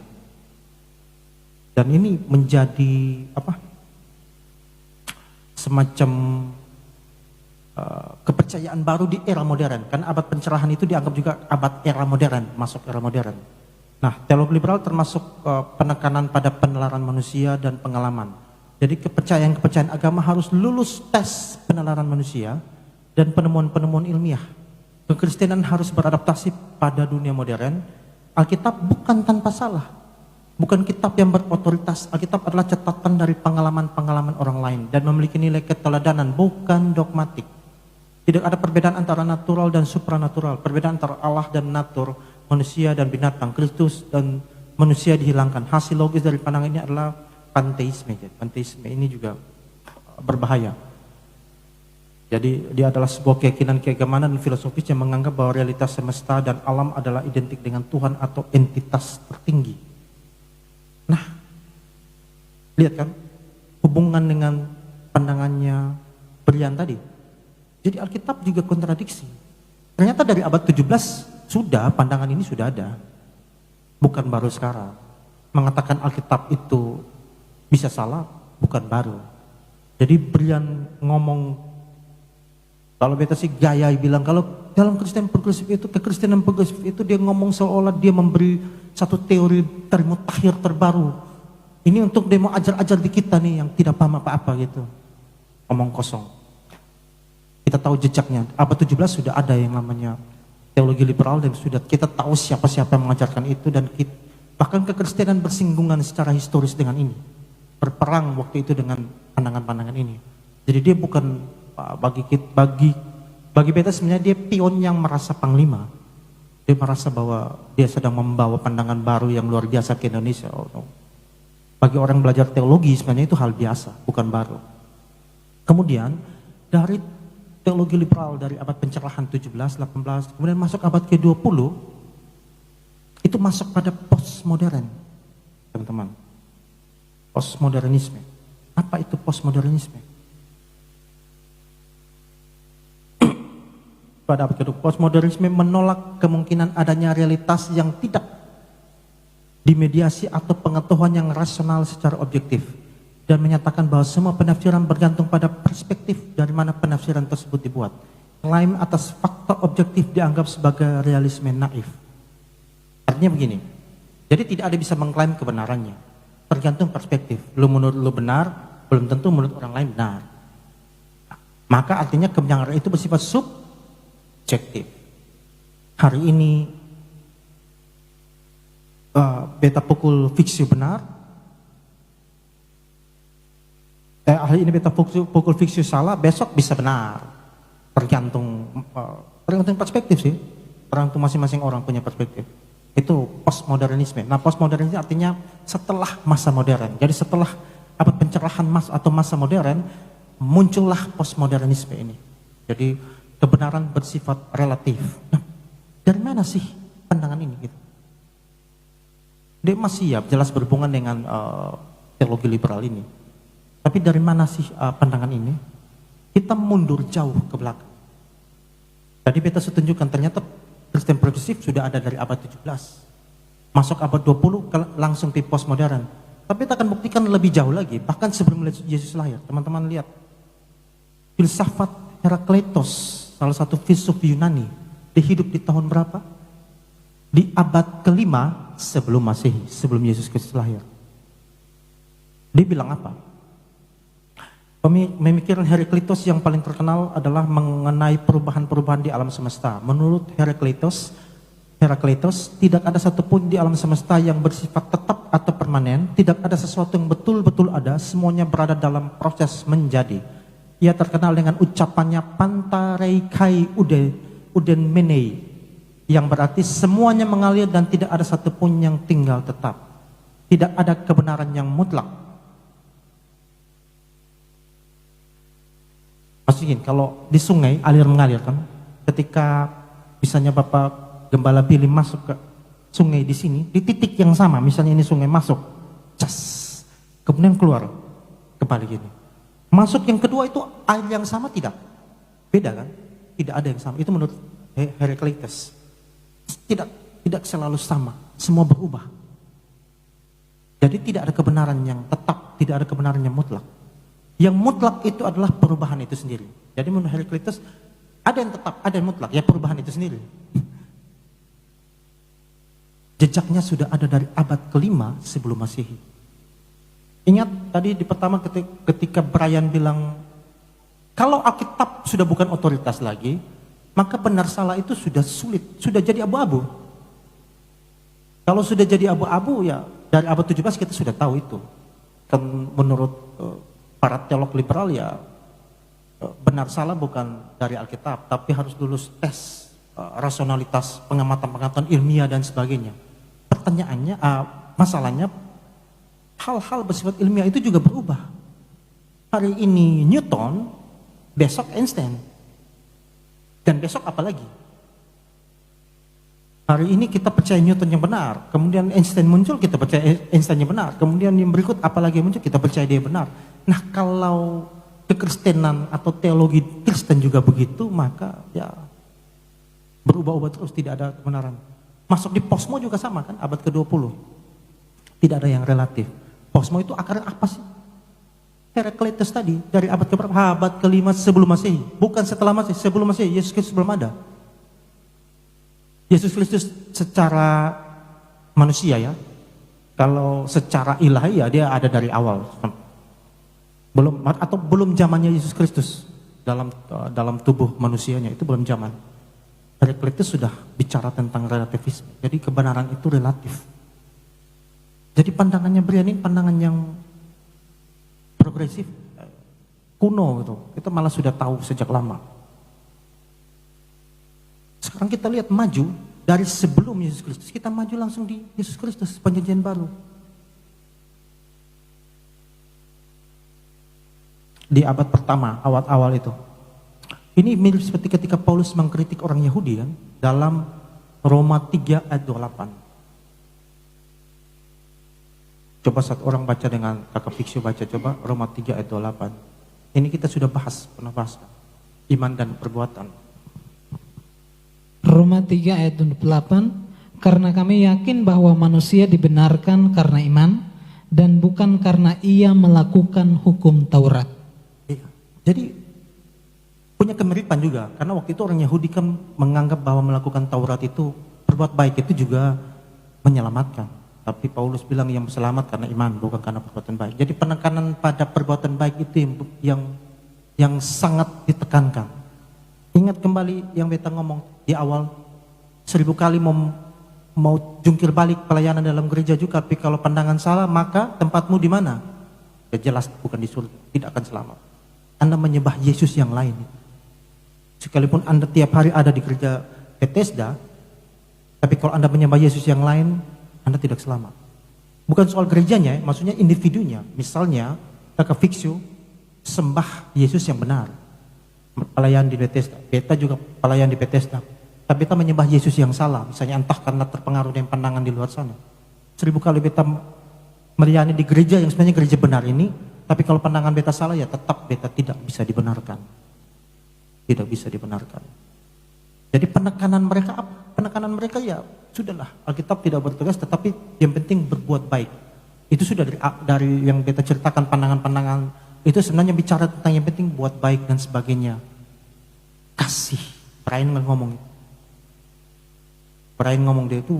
Dan ini menjadi semacam kepercayaan baru di era modern. Karena abad pencerahan itu dianggap juga abad era modern, masuk era modern. Nah, teologi liberal termasuk penekanan pada penalaran manusia dan pengalaman. Jadi kepercayaan agama harus lulus tes penalaran manusia dan penemuan-penemuan ilmiah. Kekristenan harus beradaptasi pada dunia modern. Alkitab bukan tanpa salah. Bukan kitab yang berotoritas. Alkitab adalah catatan dari pengalaman-pengalaman orang lain dan memiliki nilai keteladanan, bukan dogmatik. Tidak ada perbedaan antara natural dan supranatural, perbedaan antara Allah dan natur, manusia dan binatang, Kristus dan manusia dihilangkan. Hasil logis dari pandangan ini adalah panteisme. Panteisme ini juga berbahaya. Jadi dia adalah sebuah keyakinan keagamaan dan filosofis yang menganggap bahwa realitas semesta dan alam adalah identik dengan Tuhan atau entitas tertinggi. Nah, lihat kan hubungan dengan pandangannya Brian tadi. Jadi Alkitab juga kontradiksi. Ternyata dari abad 17 sudah pandangan ini sudah ada. Bukan baru sekarang. Mengatakan Alkitab itu bisa salah, bukan baru. Jadi Brian ngomong, kalau beta sih gaya bilang, kalau dalam Kristen progresif itu, kekristenan progresif itu dia ngomong seolah dia memberi satu teori termutakhir terbaru. Ini untuk dia mau ajar-ajar di kita nih yang tidak paham apa-apa gitu. Omong kosong. Kita tahu jejaknya, abad 17 sudah ada yang namanya teologi liberal dan sudah kita tahu siapa-siapa yang mengajarkan itu dan bahkan kekristenan bersinggungan secara historis dengan ini. Berperang waktu itu dengan pandangan-pandangan ini. Jadi dia bukan bagi beta sebenarnya dia pion yang merasa panglima. Dia merasa bahwa dia sedang membawa pandangan baru yang luar biasa ke Indonesia. Bagi orang belajar teologi sebenarnya itu hal biasa, bukan baru. Kemudian dari teologi liberal dari abad pencerahan 17, 18, kemudian masuk abad ke-20, itu masuk pada postmodern, teman-teman. Postmodernisme. Apa itu postmodernisme? Pada abad ke-20, postmodernisme menolak kemungkinan adanya realitas yang tidak dimediasi atau pengetahuan yang rasional secara objektif. Dan menyatakan bahwa semua penafsiran bergantung pada perspektif dari mana penafsiran tersebut dibuat. Klaim atas fakta objektif dianggap sebagai realisme naif. Artinya begini, jadi tidak ada bisa mengklaim kebenarannya. Tergantung perspektif. Lu menurut lu benar, belum tentu menurut orang lain benar. Maka artinya kebenaran itu bersifat subjektif. Hari ini beta pukul fiksi benar, hari ini beta pukul fiksi salah, besok bisa benar. Tergantung perspektif sih. Tergantung masing-masing orang punya perspektif. Itu postmodernisme. Nah, postmodernisme artinya setelah masa modern. Jadi setelah abad pencerahan atau masa modern, muncullah postmodernisme ini. Jadi kebenaran bersifat relatif. Nah, dari mana sih pandangan ini gitu? Dia masih ya jelas berhubungan dengan teologi liberal ini. Tapi dari mana sih pandangan ini? Kita mundur jauh ke belakang. Tadi beta tunjukkan ternyata Kristen progresif sudah ada dari abad 17. Masuk abad 20 langsung di postmodern. Tapi kita akan buktikan lebih jauh lagi. Bahkan sebelum Yesus lahir. Teman-teman lihat. Filsafat Herakleitos, salah satu filsuf Yunani. Dia hidup di tahun berapa? Di abad ke-5 sebelum Masehi, sebelum Yesus Kristus lahir. Dia bilang apa? Pemikiran Heraklitus yang paling terkenal adalah mengenai perubahan-perubahan di alam semesta. Menurut Heraklitus, tidak ada satupun di alam semesta yang bersifat tetap atau permanen. Tidak ada sesuatu yang betul-betul ada, semuanya berada dalam proses menjadi. Ia terkenal dengan ucapannya pantareikai uden menei, yang berarti semuanya mengalir dan tidak ada satupun yang tinggal tetap. Tidak ada kebenaran yang mutlak. Maksudnya kalau di sungai alir mengalir kan, ketika misalnya Bapak Gembala Billy masuk ke sungai di sini, di titik yang sama, misalnya ini sungai masuk, cas, kemudian keluar kembali gini. Masuk yang kedua itu air yang sama tidak? Beda kan? Tidak ada yang sama. Itu menurut Heraklitus. Tidak selalu sama, semua berubah. Jadi tidak ada kebenaran yang tetap, tidak ada kebenaran yang mutlak. Yang mutlak itu adalah perubahan itu sendiri. Jadi menurut Heraklitus ada yang tetap, ada yang mutlak, ya perubahan itu sendiri. Jejaknya sudah ada dari abad ke-5 sebelum Masehi. Ingat tadi di pertama ketika Brian bilang, kalau Alkitab sudah bukan otoritas lagi, maka benar salah itu sudah sulit, sudah jadi abu-abu. Kalau sudah jadi abu-abu ya dari abad 17 kita sudah tahu itu. Kan menurut para teolog liberal ya benar salah bukan dari Alkitab, tapi harus lulus tes rasionalitas, pengamatan-pengamatan ilmiah dan sebagainya. Pertanyaannya, masalahnya hal-hal bersifat ilmiah itu juga berubah. Hari ini Newton, besok Einstein, dan besok apa lagi? Hari ini kita percaya Newton yang benar, kemudian Einstein muncul, kita percaya Einstein yang benar, kemudian yang berikut apalagi muncul, kita percaya dia benar. Nah kalau kekristenan atau teologi Kristen juga begitu, maka ya berubah-ubah terus, tidak ada kebenaran. Masuk di posmo juga sama kan, abad ke-20. Tidak ada yang relatif. Posmo itu akarnya apa sih? Heraklitus tadi, dari abad ke-berapa? Abad ke-5 sebelum Masehi. Bukan setelah Masehi, sebelum Masehi, Yesus Kristus belum ada. Yesus Kristus secara manusia ya, kalau secara ilahi ya dia ada dari awal. Belum zamannya Yesus Kristus dalam tubuh manusianya, itu belum zaman. Heraklitus sudah bicara tentang relativisme. Jadi kebenaran itu relatif. Jadi pandangannya Brian ini pandangan yang progresif, kuno gitu. Kita malah sudah tahu sejak lama. Sekarang kita lihat maju dari sebelum Yesus Kristus, kita maju langsung di Yesus Kristus, perjanjian baru. Di abad pertama, awal-awal itu. Ini mirip seperti ketika Paulus mengkritik orang Yahudi kan, dalam Roma 3 ayat 28. Coba satu orang baca dengan kakak Fiksu baca, coba Roma 3 ayat 28. Ini kita sudah pernah bahas. Iman dan perbuatan. Roma 3 ayat 28, karena kami yakin bahwa manusia dibenarkan karena iman dan bukan karena ia melakukan hukum Taurat. Jadi punya kemiripan juga, karena waktu itu orang Yahudi kan menganggap bahwa melakukan Taurat itu, berbuat baik itu juga menyelamatkan. Tapi Paulus bilang yang selamat karena iman, bukan karena perbuatan baik. Jadi penekanan pada perbuatan baik itu yang sangat ditekankan. Ingat kembali yang beta ngomong di awal, 1000 kali mau jungkir balik pelayanan dalam gereja juga, tapi kalau pandangan salah maka tempatmu di mana? Ya jelas bukan di surga, tidak akan selamat. Anda menyembah Yesus yang lain. Sekalipun Anda tiap hari ada di gereja Bethesda, tapi kalau Anda menyembah Yesus yang lain, Anda tidak selamat. Bukan soal gerejanya, maksudnya individunya. Misalnya, kakak Fiksu sembah Yesus yang benar, pelayan di Bethesda. Beta juga pelayan di Bethesda. Tapi beta menyembah Yesus yang salah, misalnya entah karena terpengaruh dengan pandangan di luar sana. 1000 kali beta melayani di gereja yang sebenarnya gereja benar ini, tapi kalau pandangan beta salah ya tetap beta tidak bisa dibenarkan. Tidak bisa dibenarkan. Jadi penekanan mereka apa? Penekanan mereka ya sudahlah, Alkitab tidak bertugas, tetapi yang penting berbuat baik. Itu sudah dari yang beta ceritakan pandangan-pandangan itu sebenarnya bicara tentang yang penting buat baik dan sebagainya. Kasih. Brian ngomong dia itu,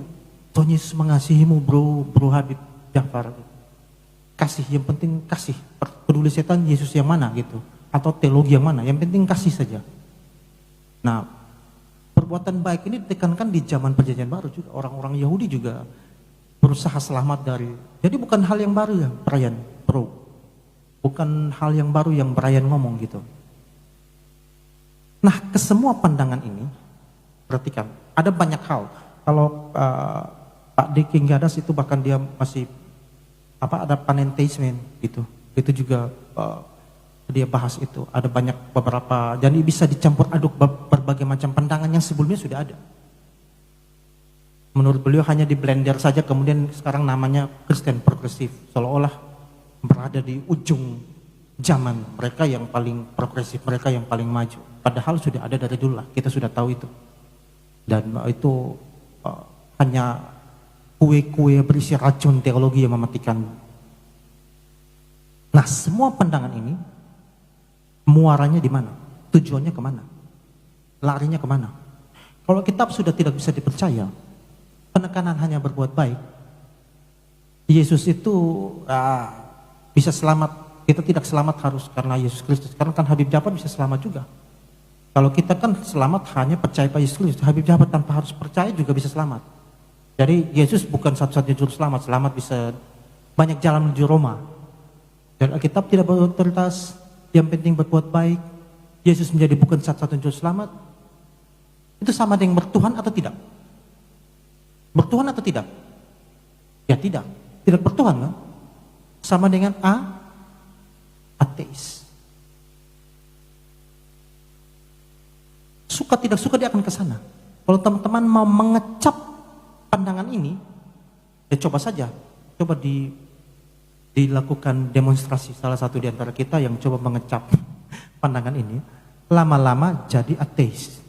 Tuhan Yesus mengasihimu bro Habib Jafar. kasih, yang penting kasih. Peduli setan Yesus yang mana gitu, atau teologi yang mana, yang penting kasih saja. Nah, perbuatan baik ini ditekankan di zaman perjanjian baru juga. Orang-orang Yahudi juga berusaha selamat dari, jadi bukan hal yang baru ya Brian bro, bukan hal yang baru yang Brian ngomong gitu. Nah, kesemua pandangan ini, perhatikan, ada banyak hal. Kalau Pak D. King Gadas itu bahkan dia masih ada panentheism gitu, itu juga dia bahas itu. Ada banyak beberapa, jadi bisa dicampur aduk berbagai macam pandangan yang sebelumnya sudah ada. Menurut beliau hanya di blender saja, kemudian sekarang namanya Kristen progresif, seolah-olah berada di ujung zaman, mereka yang paling progresif, mereka yang paling maju. Padahal sudah ada dari dulu lah, kita sudah tahu itu. Dan itu hanya kue-kue berisi racun teologi yang mematikan. Nah, semua pandangan ini muaranya di mana? Tujuannya kemana? Larinya kemana? Kalau kitab sudah tidak bisa dipercaya, penekanan hanya berbuat baik, Yesus itu bisa selamat. Kita tidak selamat harus karena Yesus Kristus, karena kan Habib Jafar bisa selamat juga. Kalau kita kan selamat hanya percaya pada Yesus Kristus, Habib Jafar tanpa harus percaya juga bisa selamat. Jadi Yesus bukan satu-satunya juru selamat, selamat bisa banyak jalan menuju Roma. Dan Alkitab tidak berotoritas, yang penting berbuat baik. Yesus menjadi bukan satu-satunya juru selamat. Itu sama dengan bertuhan atau tidak? Bertuhan atau tidak? Ya tidak. Tidak bertuhan kan? Sama dengan ateis. Suka tidak suka dia akan ke sana. Kalau teman-teman mau mengecap pandangan ini, ya coba saja. Coba dilakukan demonstrasi salah satu di antara kita yang coba mengecap pandangan ini. Lama-lama jadi ateis.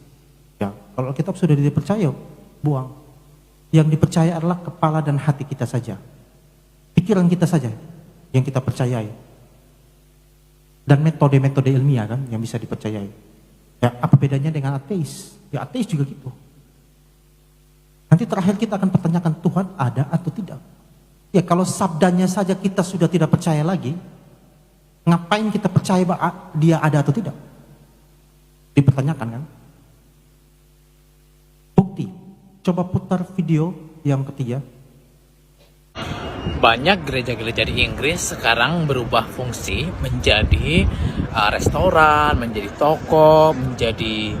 Ya, kalau kitab sudah dipercaya, buang. Yang dipercaya adalah kepala dan hati kita saja. Pikiran kita saja yang kita percayai. Dan metode-metode ilmiah kan yang bisa dipercayai. Ya, apa bedanya dengan ateis? Ya ateis juga gitu. Nanti terakhir kita akan pertanyakan Tuhan ada atau tidak. Ya kalau sabdanya saja kita sudah tidak percaya lagi, ngapain kita percaya bahwa dia ada atau tidak? Dipertanyakan kan? Bukti. Coba putar video yang ketiga. Banyak gereja-gereja di Inggris sekarang berubah fungsi menjadi restoran, menjadi toko, menjadi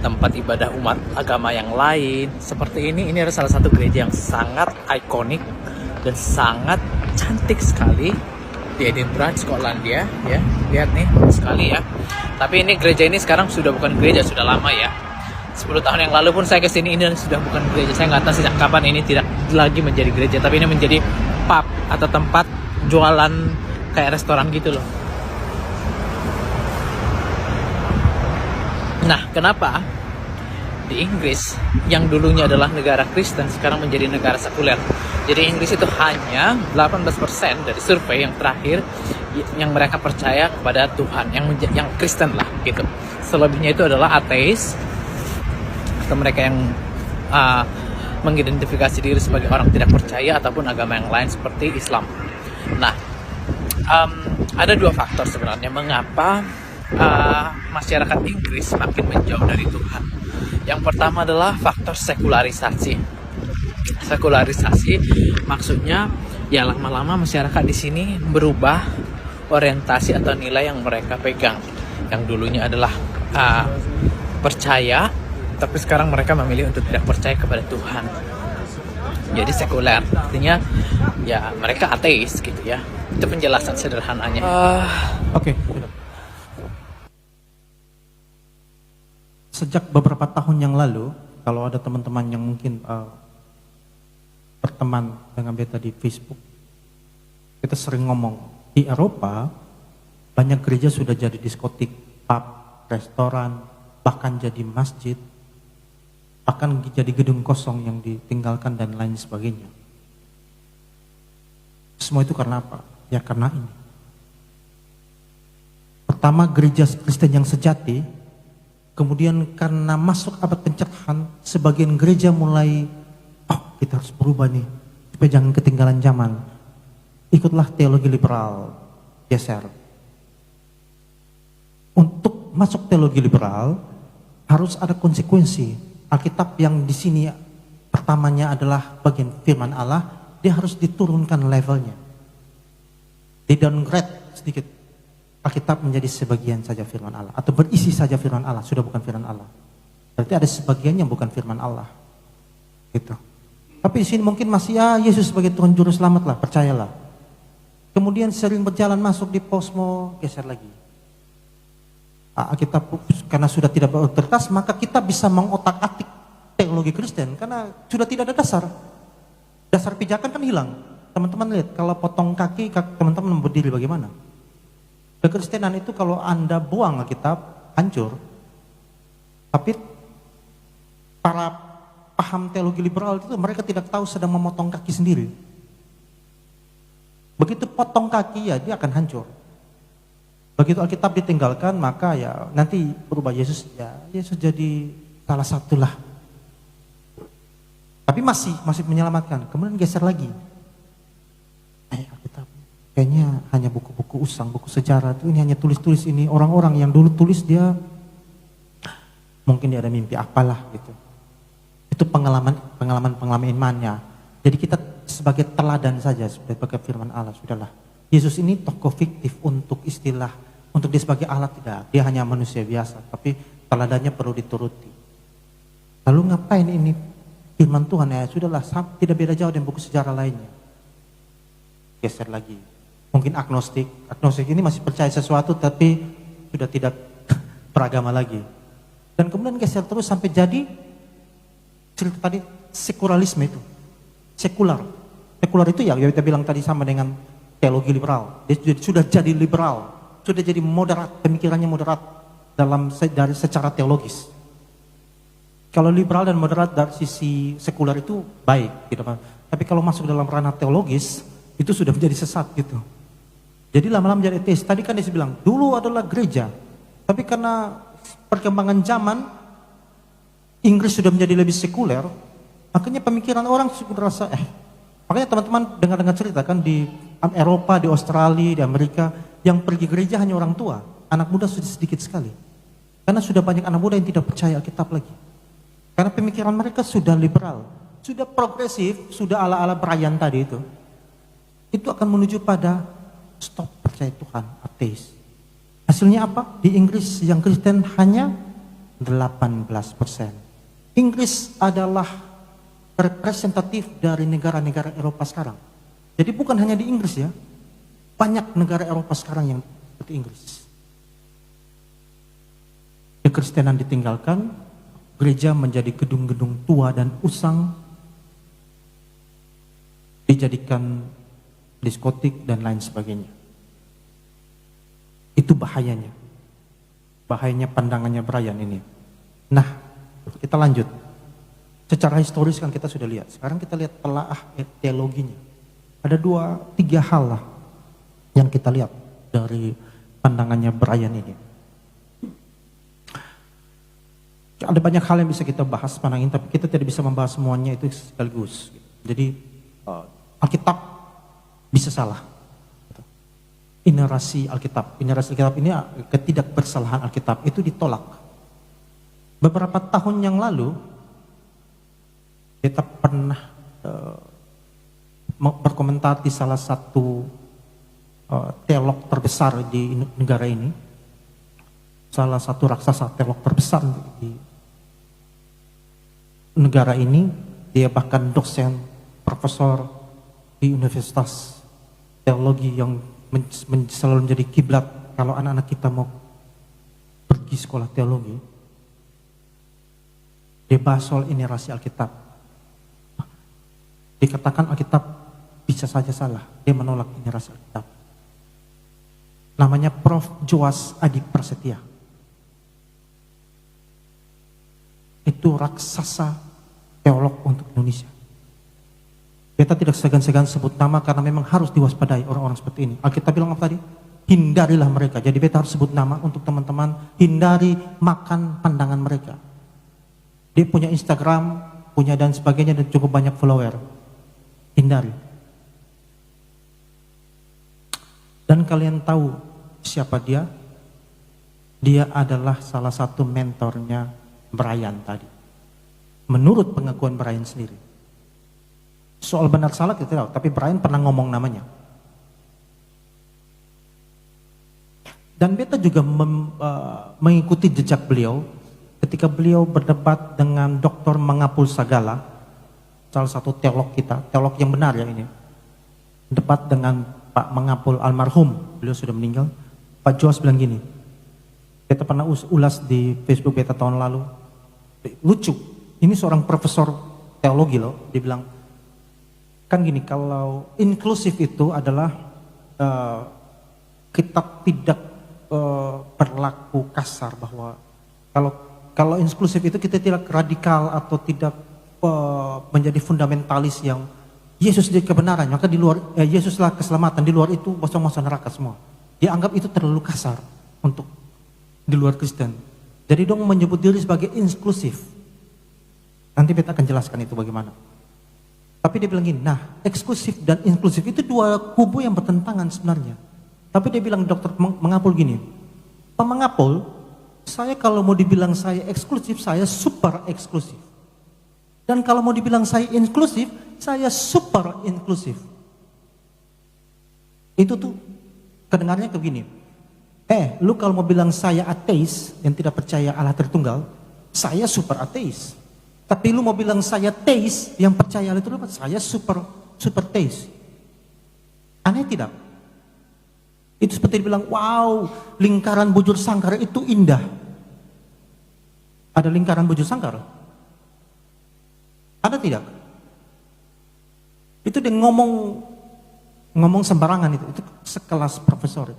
tempat ibadah umat agama yang lain. Seperti ini adalah salah satu gereja yang sangat ikonik dan sangat cantik sekali di Edinburgh, Skotlandia. Ya, lihat nih, bagus sekali ya. Tapi ini gereja ini sekarang sudah bukan gereja, sudah lama ya. 10 tahun yang lalu pun saya kesini, ini sudah bukan gereja. Saya nggak tahu sejak kapan ini tidak lagi menjadi gereja, tapi ini menjadi pub atau tempat jualan kayak restoran gitu loh. Nah, kenapa di Inggris yang dulunya adalah negara Kristen sekarang menjadi negara sekuler? Jadi Inggris itu hanya 18% dari survei yang terakhir yang mereka percaya kepada Tuhan, yang Kristen lah gitu. Selebihnya itu adalah ateis, atau mereka yang mengidentifikasi diri sebagai orang tidak percaya ataupun agama yang lain seperti Islam. Nah, ada dua faktor sebenarnya mengapa masyarakat Inggris makin menjauh dari Tuhan. Yang pertama adalah faktor sekularisasi. Sekularisasi maksudnya ya lama-lama masyarakat di sini berubah orientasi atau nilai yang mereka pegang. Yang dulunya adalah percaya, tapi sekarang mereka memilih untuk tidak percaya kepada Tuhan. Jadi sekuler, artinya ya mereka ateis gitu ya. Itu penjelasan sederhananya. Oke. Sejak beberapa tahun yang lalu, kalau ada teman-teman yang mungkin berteman dengan beta di Facebook, kita sering ngomong di Eropa banyak gereja sudah jadi diskotik, pub, restoran, bahkan jadi masjid, bahkan jadi gedung kosong yang ditinggalkan dan lain sebagainya. Semua itu karena apa? Ya karena ini. Pertama, gereja Kristen yang sejati, kemudian karena masuk abad pencerahan, sebagian gereja mulai, kita harus berubah nih, supaya jangan ketinggalan zaman. ikutlah teologi liberal, geser. Untuk masuk teologi liberal harus ada konsekuensi. Alkitab yang di sini pertamanya adalah bagian firman Allah, dia harus diturunkan levelnya. Di downgrade sedikit. Alkitab menjadi sebagian saja firman Allah atau berisi saja firman Allah, sudah bukan firman Allah. Berarti ada sebagian yang bukan firman Allah. Gitu. Tapi di sini mungkin masih Yesus sebagai Tuhan juru selamat lah, percayalah. Kemudian sering berjalan masuk di posmo, geser lagi. Kita karena sudah tidak berotoritas, maka kita bisa mengotak-atik teologi Kristen karena sudah tidak ada dasar. Dasar pijakan kan hilang. Teman-teman lihat kalau potong kaki teman-teman berdiri bagaimana? Kekristenan itu kalau Anda buang Alkitab hancur. Tapi para paham teologi liberal itu mereka tidak tahu sedang memotong kaki sendiri. Begitu potong kaki ya dia akan hancur. Begitu Alkitab ditinggalkan maka ya nanti berubah Yesus jadi salah satulah. Tapi masih menyelamatkan. Kemudian geser lagi. Alkitab kayaknya hanya buku-buku usang, buku sejarah itu ini hanya tulis-tulis ini orang-orang yang dulu tulis dia mungkin dia ada mimpi apalah gitu. Itu pengalaman imannya. Jadi kita sebagai teladan saja sebagai firman Allah sudahlah. Yesus ini tokoh fiktif untuk istilah untuk dia sebagai Allah tidak, dia hanya manusia biasa, tapi teladannya perlu dituruti. Lalu ngapain ini firman Tuhan ya sudahlah tidak beda jauh dengan buku sejarah lainnya. Geser lagi, mungkin agnostik ini masih percaya sesuatu tapi sudah tidak beragama lagi. Dan kemudian geser terus sampai jadi cerita tadi sekularisim itu, sekular itu ya kita bilang tadi sama dengan teologi liberal, dia sudah jadi liberal. Sudah jadi moderat, pemikirannya moderat dari secara teologis. Kalau liberal dan moderat dari sisi sekular itu baik, gitu. Tapi kalau masuk dalam ranah teologis itu sudah menjadi sesat gitu. Jadi lama-lama menjadi ateis. Tadi kan dia bilang dulu adalah gereja, tapi karena perkembangan zaman Inggris sudah menjadi lebih sekuler, akhirnya pemikiran orang sudah rasa makanya teman-teman dengar cerita kan di Eropa, di Australia, di Amerika yang pergi gereja hanya orang tua, anak muda sudah sedikit sekali. Karena sudah banyak anak muda yang tidak percaya Alkitab lagi. Karena pemikiran mereka sudah liberal, sudah progresif, sudah ala-ala Brian tadi itu. Itu akan menuju pada stop percaya Tuhan, ateis. Hasilnya apa? Di Inggris yang Kristen hanya 18%. Inggris adalah representatif dari negara-negara Eropa sekarang. Jadi bukan hanya di Inggris ya. Banyak negara Eropa sekarang yang seperti Inggris. Kekristenan ditinggalkan, gereja menjadi gedung-gedung tua dan usang, dijadikan diskotik dan lain sebagainya. Itu bahayanya. Bahayanya pandangannya Brian ini. Nah, kita lanjut. Secara historis kan kita sudah lihat. Sekarang kita lihat telaah teologinya. Ada 2-3 hal lah yang kita lihat dari pandangannya Brian ini. Ada banyak hal yang bisa kita bahas pandangan, tapi kita tidak bisa membahas semuanya itu sekaligus. Jadi Alkitab bisa salah. Inerasi Alkitab ini ketidakbersalahan Alkitab itu ditolak. Beberapa tahun yang lalu kita pernah berkomentar di salah satu teolog terbesar di negara ini, salah satu raksasa teolog terbesar di negara ini, dia bahkan dosen, profesor di universitas teologi yang selalu menjadi kiblat kalau anak-anak kita mau pergi sekolah teologi. Dia bahas soal inerasi Alkitab. Dikatakan Alkitab bisa saja salah, dia menolak inerasi Alkitab. Namanya Prof. Joas Adi Prasetya. Itu raksasa teolog untuk Indonesia. Kita tidak segan-segan sebut nama karena memang harus diwaspadai orang-orang seperti ini. Alkitab bilang apa tadi? Hindarilah mereka. Jadi beta harus sebut nama untuk teman-teman. Hindari makan pandangan mereka. Dia punya Instagram, punya dan sebagainya dan cukup banyak follower. Hindari. Dan kalian tahu siapa dia? Dia adalah salah satu mentornya Brian tadi. Menurut pengakuan Brian sendiri. Soal benar salah kita tahu, tapi Brian pernah ngomong namanya. Dan beta juga mengikuti jejak beliau ketika beliau berdebat dengan Dr. Mangapul Sagala, salah satu teolog kita, teolog yang benar ya ini. Debat dengan Pak Mangapul almarhum, beliau sudah meninggal. Pak Jos bilang gini, beta pernah ulas di Facebook beta tahun lalu, lucu, ini seorang profesor teologi loh, dia bilang, kan gini, kalau inklusif itu adalah kita tidak berlaku kasar, bahwa kalau inklusif itu kita tidak radikal atau tidak menjadi fundamentalis yang Yesus dia kebenaran, maka di luar Yesuslah keselamatan, di luar itu bosong-bosong neraka semua. Dia anggap itu terlalu kasar untuk di luar Kristen. Jadi dong menyebut diri sebagai inklusif. Nanti beta akan jelaskan itu bagaimana. Tapi dia bilang gini, nah eksklusif dan inklusif itu dua kubu yang bertentangan sebenarnya. Tapi dia bilang Dokter Mangapul gini, Pak Mangapul, saya kalau mau dibilang saya eksklusif, saya super eksklusif. Dan kalau mau dibilang saya inklusif, saya super inklusif. Itu tuh kedengarannya begini. Lu kalau mau bilang saya ateis yang tidak percaya Allah Tritunggal, saya super ateis. Tapi lu mau bilang saya teis yang percaya Allah Tritunggal, saya super teis. Aneh tidak? Itu seperti dibilang, wow, lingkaran bujur sangkar itu indah. Ada lingkaran bujur sangkar? Ada tidak? Itu dia ngomong sembarangan itu sekelas profesor.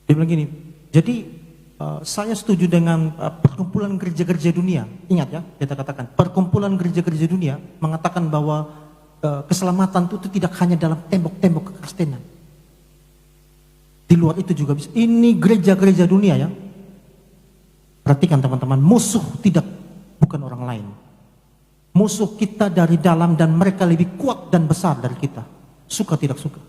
Dia bilang gini, jadi saya setuju dengan perkumpulan gereja-gereja dunia. Ingat ya, kita katakan perkumpulan gereja-gereja dunia mengatakan bahwa keselamatan itu tidak hanya dalam tembok-tembok kekristenan. Di luar itu juga bisa. Ini gereja-gereja dunia ya. Perhatikan teman-teman, musuh bukan orang lain. Musuh kita dari dalam dan mereka lebih kuat dan besar dari kita. Suka tidak suka.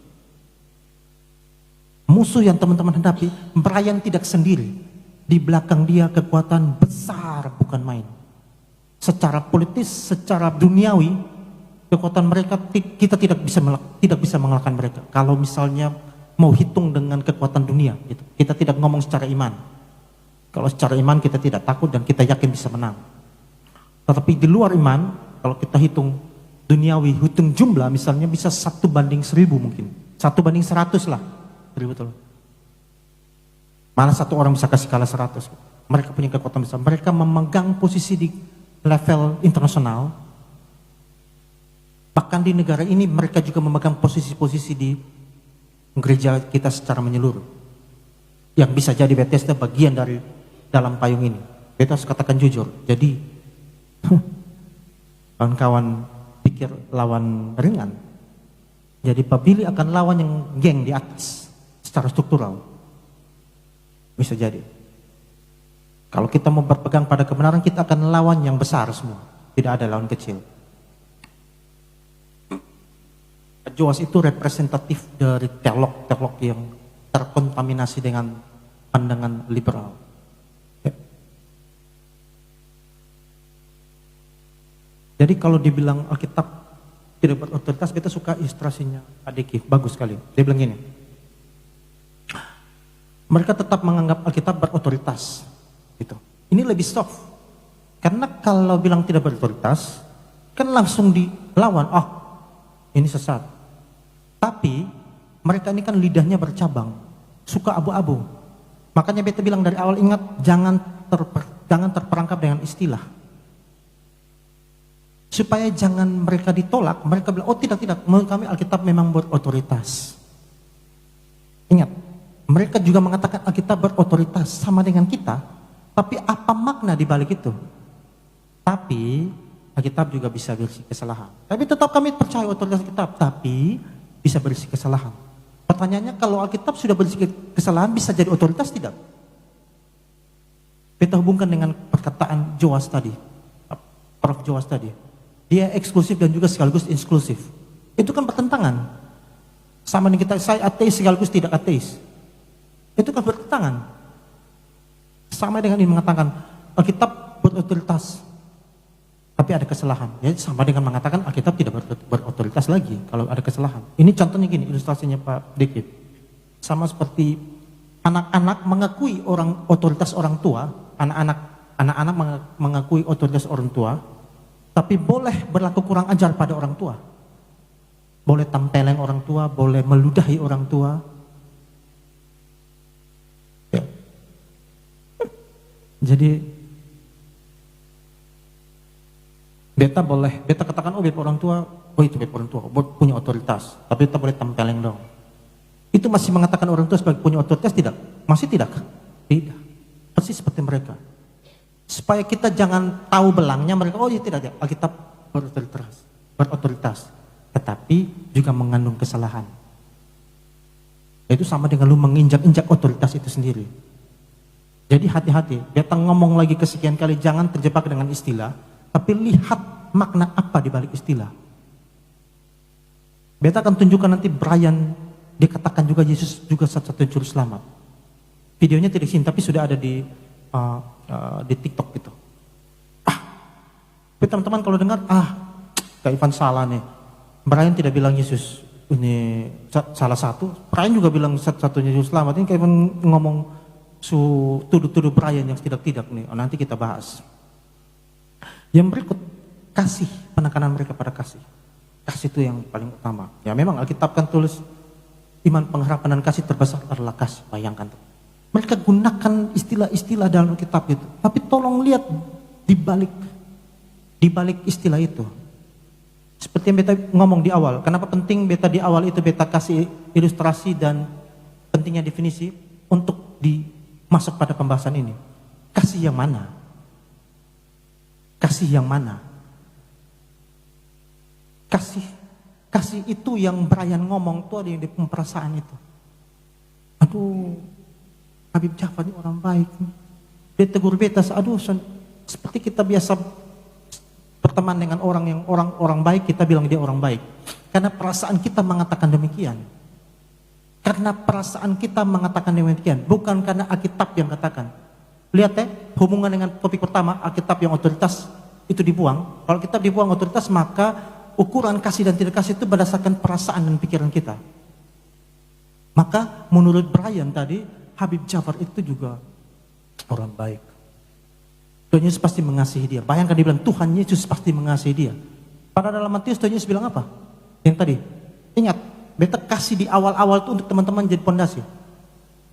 Musuh yang teman-teman hadapi, Brian tidak sendiri. Di belakang dia kekuatan besar bukan main. Secara politis, secara duniawi, kekuatan mereka kita tidak bisa mengalahkan mereka. Kalau misalnya mau hitung dengan kekuatan dunia, gitu. Kita tidak ngomong secara iman. Kalau secara iman kita tidak takut dan kita yakin bisa menang. Tetapi di luar iman, kalau kita hitung duniawi, hitung jumlah, misalnya bisa 1:1000 mungkin, 1:100 lah, betul. Malah satu orang bisa kasih kalah 100. Mereka punya kekuatan besar. Mereka memegang posisi di level internasional. Bahkan di negara ini mereka juga memegang posisi-posisi di gereja kita secara menyeluruh. Yang bisa jadi Bethesda bagian dari dalam payung ini. Kita harus katakan jujur. Jadi kawan-kawan pikir lawan ringan. Jadi Pak Billy akan lawan yang geng di atas secara struktural. Bisa jadi. Kalau kita mau berpegang pada kebenaran, kita akan lawan yang besar semua. Tidak ada lawan kecil. Joas itu representatif dari teolog-teolog yang terkontaminasi dengan pandangan liberal. Jadi kalau dibilang Alkitab tidak berotoritas, kita suka ilustrasinya Adiki, bagus sekali. Dia bilang gini, mereka tetap menganggap Alkitab berotoritas. Gitu. Ini lebih soft. Karena kalau bilang tidak berotoritas, kan langsung dilawan, ini sesat. Tapi mereka ini kan lidahnya bercabang, suka abu-abu. Makanya beta bilang dari awal, ingat, jangan terperangkap dengan istilah. Supaya jangan mereka ditolak, mereka bilang, tidak, menurut kami Alkitab memang berotoritas. Ingat, mereka juga mengatakan Alkitab berotoritas sama dengan kita, tapi apa makna di balik itu? Tapi Alkitab juga bisa berisi kesalahan. Tapi tetap kami percaya otoritas Alkitab, tapi bisa berisi kesalahan. Pertanyaannya, kalau Alkitab sudah berisi kesalahan, bisa jadi otoritas tidak? Kita hubungkan dengan perkataan Joas tadi, Prof. Joas tadi. Dia eksklusif dan juga sekaligus inklusif. Itu kan pertentangan. Sama dengan kita, saya ateis sekaligus tidak ateis. Itu kan bertentangan. Sama dengan ini mengatakan Alkitab berotoritas, tapi ada kesalahan. Ya, sama dengan mengatakan Alkitab tidak berotoritas lagi kalau ada kesalahan. Ini contohnya gini, ilustrasinya Pak Dikit. Sama seperti anak-anak mengakui otoritas orang tua, anak-anak mengakui otoritas orang tua, tapi boleh berlaku kurang ajar pada orang tua. Boleh tempeleng orang tua, boleh meludahi orang tua. Ya. Jadi beta katakan, oh beta orang tua, oh itu beta orang tua, punya otoritas, tapi beta boleh tempeleng dong. Itu masih mengatakan orang tua sebagai punya otoritas tidak? Masih tidak? Tidak. Persis seperti mereka. Supaya kita jangan tahu belangnya mereka, oh iya tidak, Alkitab berotoritas. Tetapi juga mengandung kesalahan. Itu sama dengan lu menginjak-injak otoritas itu sendiri. Jadi hati-hati, beta ngomong lagi kesekian kali, jangan terjebak dengan istilah, tapi lihat makna apa di balik istilah. Beta akan tunjukkan nanti Brian dikatakan juga Yesus juga satu-satunya juru selamat. Videonya tidak sini, tapi sudah ada di TikTok gitu. Teman-teman kalau dengar, Kak Ivan salah nih. Brian tidak bilang Yesus ini salah satu. Brian juga bilang satu-satunya juru selamat. Ini Kak Ivan ngomong tuduh-tuduh Brian yang tidak-tidak nih. Nanti kita bahas. Yang berikut, kasih, penekanan mereka pada kasih. Kasih itu yang paling utama. Ya memang Alkitab kan tulis iman, pengharapan dan kasih terbesar adalah kasih. Bayangkan tuh. Mereka gunakan istilah-istilah dalam Alkitab itu. Tapi tolong lihat di balik istilah itu. Seperti yang beta ngomong di awal. Kenapa penting beta di awal itu beta kasih ilustrasi dan pentingnya definisi untuk masuk pada pembahasan ini. Kasih yang mana? Kasih yang mana? Kasih itu yang Brian ngomong tuh ada yang di perasaan itu. Aduh, Habib Jafar ini orang baik. Dia tegur beta, seperti kita biasa berteman dengan orang baik, kita bilang dia orang baik. Karena perasaan kita mengatakan demikian. Bukan karena Alkitab yang katakan. Lihat hubungan dengan topik pertama, Alkitab yang otoritas itu dibuang. Kalau Alkitab dibuang otoritas, maka ukuran kasih dan tidak kasih itu berdasarkan perasaan dan pikiran kita. Maka menurut Brian tadi, Habib Jafar itu juga orang baik. Tuhan Yesus pasti mengasihi dia. Bayangkan dia bilang Tuhan Yesus pasti mengasihi dia. Pada dalam Matius Tuhan Yesus bilang apa? Yang tadi. Ingat, beta kasih di awal-awal itu untuk teman-teman jadi pondasi.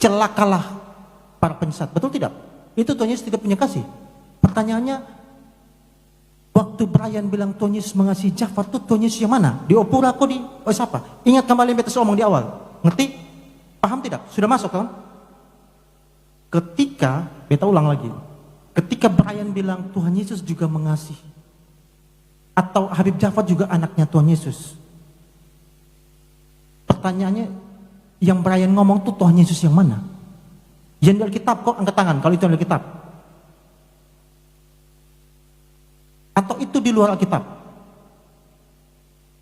Celakalah para penyesat. Betul tidak? Itu Tuhan Yesus tidak punya kasih. Pertanyaannya, waktu Brian bilang Tuhan Yesus mengasihi Jafar, itu Tuhan Yesus yang mana? Di Opura kok di siapa? Ingat kembali yang beta omong di awal. Ngerti? Paham tidak? Sudah masuk kan? Ketika, beta ulang lagi. Ketika Brian bilang Tuhan Yesus juga mengasihi, atau Habib Jafar juga anaknya Tuhan Yesus. Pertanyaannya, yang Brian ngomong tuh Tuhan Yesus yang mana? Yang di Alkitab kok angkat tangan kalau itu di Alkitab. Atau itu di luar Alkitab?